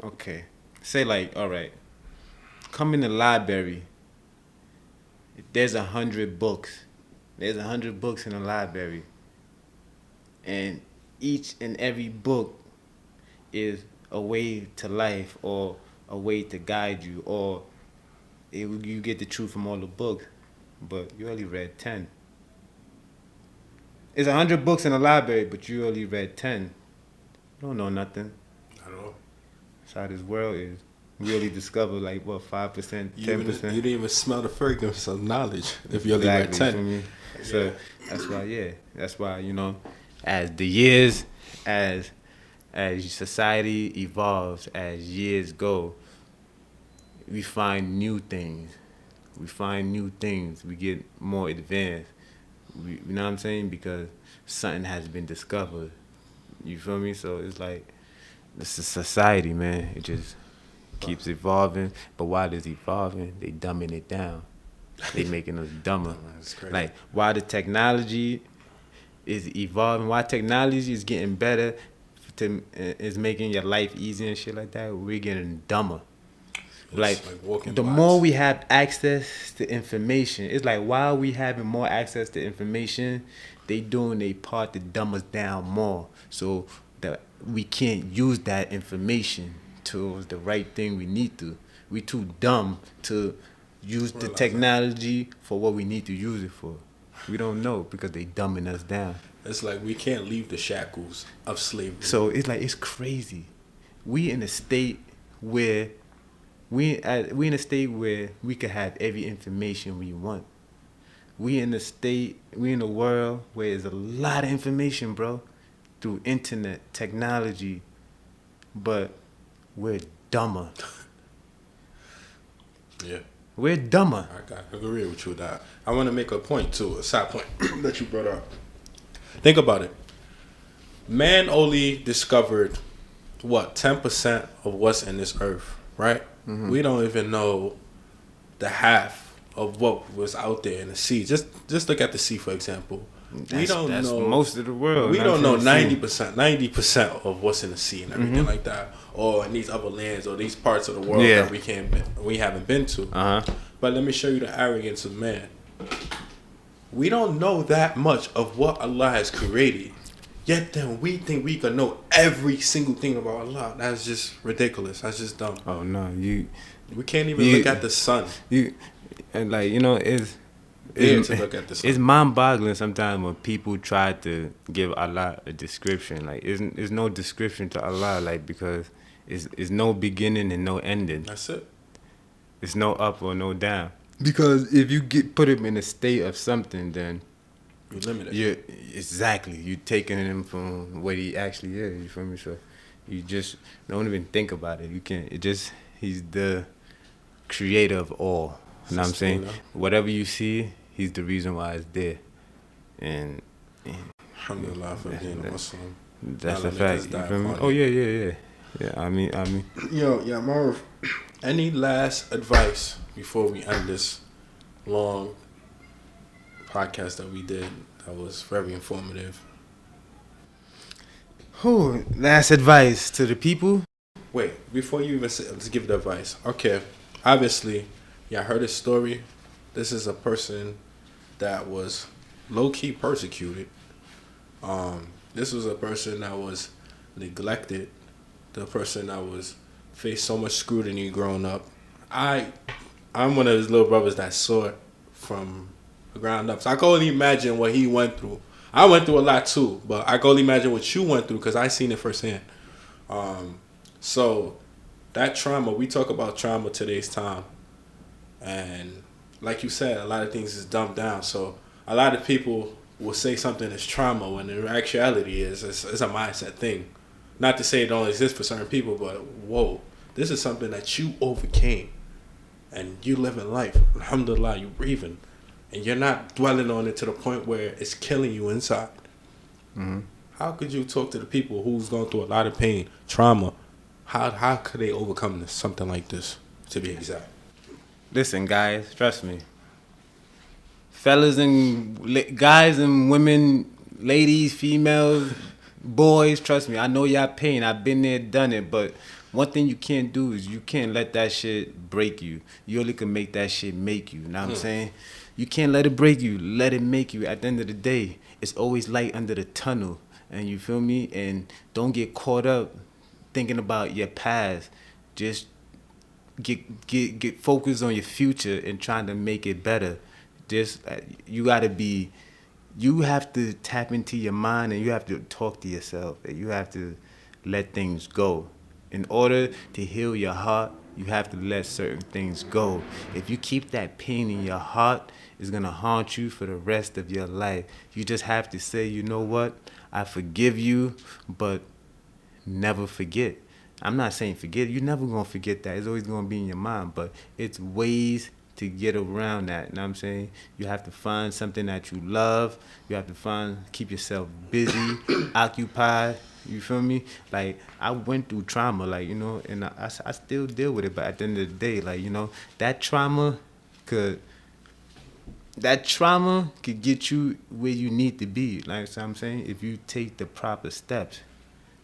Okay. Say like, all right. Come in the library. There's 100 books. There's 100 books in the library. And each and every book is a way to life or a way to guide you, or you get the truth from all the books, but you only read 10. It's 100 books in the library, but you only read 10. You don't know nothing. At all. That's how this world is. We only discover like what, 5%, 10%. You didn't even smell the fragrance of knowledge if you only read Exactly, 10. you feel me? So that's why, you know, as the years, as society evolves, as years go, we find new things. We get more advanced. You know what I'm saying? Because something has been discovered. You feel me? So it's like, this is society, man. It just keeps evolving. But while it's evolving, they dumbing it down. They making us dumber. That's crazy. Like, while the technology is evolving, while technology is getting better, is making your life easier and shit like that, we're getting dumber. It's Like walking the blocks. more we have access to information, it's like while we having more access to information, they doing their part to dumb us down more, so that we can't use that information towards the right thing we need to. We too dumb to use the technology for what we need to use it for. We don't know because they dumbing us down. It's like we can't leave the shackles of slavery. So it's like, it's crazy. We in a state where we in a state where we can have every information we want. We in a world where there's a lot of information, bro, through internet, technology, but we're dumber. Yeah. We're dumber. I agree with you with that. I want to make a point too, a side point that you brought up. Think about it. Man only discovered, 10% of what's in this earth, right? Mm-hmm. We don't even know the half of what was out there in the sea. Just look at the sea, for example. That's most of the world. We don't know 90% of what's in the sea and everything like that, or in these other lands or these parts of the world that we haven't been to. But let me show you the arrogance of man. We don't know that much of what Allah has created, yet then we think we can know every single thing about Allah. That's just ridiculous. That's just dumb. Oh no, we can't even look at the sun. And like, you know, it's mind-boggling sometimes when people try to give Allah a description. Like, there's no description to Allah, like, because it's no beginning and no ending. That's it. It's no up or no down. Because if you put him in a state of something, then you limit it. You're taking him from what he actually is. You feel me? So you just don't even think about it. You can't. He's the creator of all. You know what I'm saying? Whatever you see, he's the reason why it's there. And alhamdulillah for being a Muslim. That's a fact. You feel me? Oh yeah. Yeah, I mean. Yo, Mauruf, any last advice before we end this long podcast that we did that was very informative? Last advice to the people? Wait, before you even say, let's give the advice. Okay, obviously, y'all heard his story. This is a person that was low-key persecuted. This was a person that was neglected. The person that was faced so much scrutiny growing up. I'm one of his little brothers that saw it from the ground up. So I can only imagine what he went through. I went through a lot too, but I can only imagine what you went through because I seen it firsthand. So that trauma, we talk about trauma today's time. And like you said, a lot of things is dumbed down. So a lot of people will say something is trauma when in actuality it's a mindset thing. Not to say it don't exist for certain people, but whoa, this is something that you overcame. And you living life. Alhamdulillah, you breathing. And you're not dwelling on it to the point where it's killing you inside. How could you talk to the people who's going through a lot of pain, trauma? How could they overcome this, something like this, to be exact? Listen, guys, trust me. Fellas and guys and women, ladies, females, boys, trust me. I know y'all pain. I've been there, done it. But one thing you can't do is you can't let that shit break you. You only can make that shit make you. You know what I'm saying? You can't let it break you. Let it make you. At the end of the day, it's always light under the tunnel. And you feel me? And don't get caught up thinking about your past. Just get focused on your future and trying to make it better. Just you have to tap into your mind and you have to talk to yourself. And you have to let things go. In order to heal your heart, you have to let certain things go. If you keep that pain in your heart, it's going to haunt you for the rest of your life. You just have to say, you know what? I forgive you, but never forget. I'm not saying forget. You're never going to forget that. It's always going to be in your mind, but it's ways to get around that. You know what I'm saying? You have to find something that you love. You have to keep yourself busy, occupied. You feel me? Like, I went through trauma, like, you know, and I still deal with it. But at the end of the day, like, you know, that trauma could get you where you need to be. Like I'm saying, if you take the proper steps.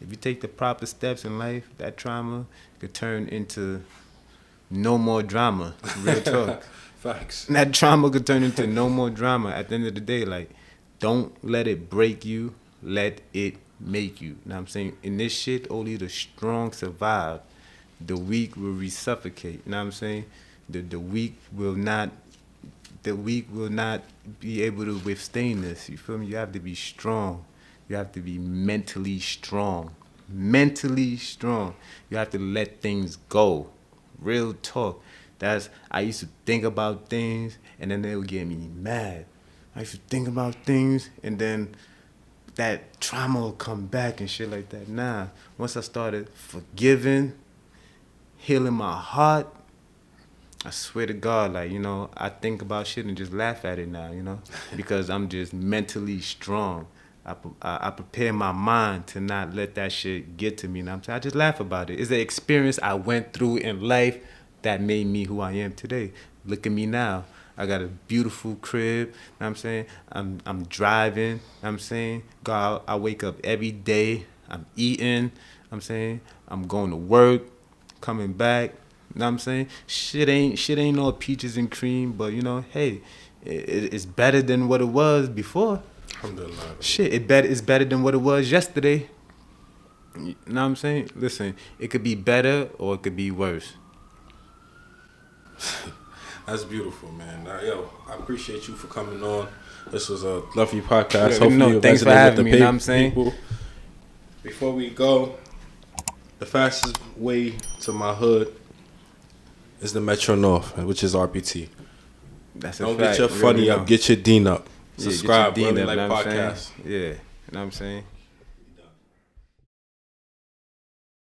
If you take the proper steps in life, that trauma could turn into no more drama. Real talk. Facts. That trauma could turn into no more drama. At the end of the day, like, don't let it break you. Let it make you. You know what I'm saying? In this shit, only the strong survive. The weak will resuffocate. You know what I'm saying? The weak will not be able to withstand this. You feel me? You have to be strong. You have to be mentally strong. Mentally strong. You have to let things go. Real talk. I used to think about things and then they would get me mad. I used to think about things and then that trauma will come back and shit like that. Nah, once I started forgiving, healing my heart, I swear to God, like, you know, I think about shit and just laugh at it now, you know, because I'm just mentally strong. I prepare my mind to not let that shit get to me. You know what I'm saying? I just laugh about it. It's an experience I went through in life that made me who I am today. Look at me now. I got a beautiful crib. Know what I'm saying? I'm driving. Know what I'm saying? God, I wake up every day. I'm eating. Know what I'm saying? I'm going to work, coming back. Know what I'm saying? Shit ain't all peaches and cream, but you know, hey, it's better than what it was before. Alhamdulillah. Shit, it's better than what it was yesterday. You know what I'm saying? Listen, it could be better or it could be worse. That's beautiful, man. Yo, I appreciate you for coming on. This was a lovely podcast. Yeah, Hopefully, no, thanks for having me. You know what I'm saying? People. Before we go, the fastest way to my hood is the Metro North, which is RPT. That's a Don't fact. get your funny up, get your Dean up. Yeah, Subscribe, get your really Dean up, like know what I'm podcasts. saying? Yeah, you know what I'm saying?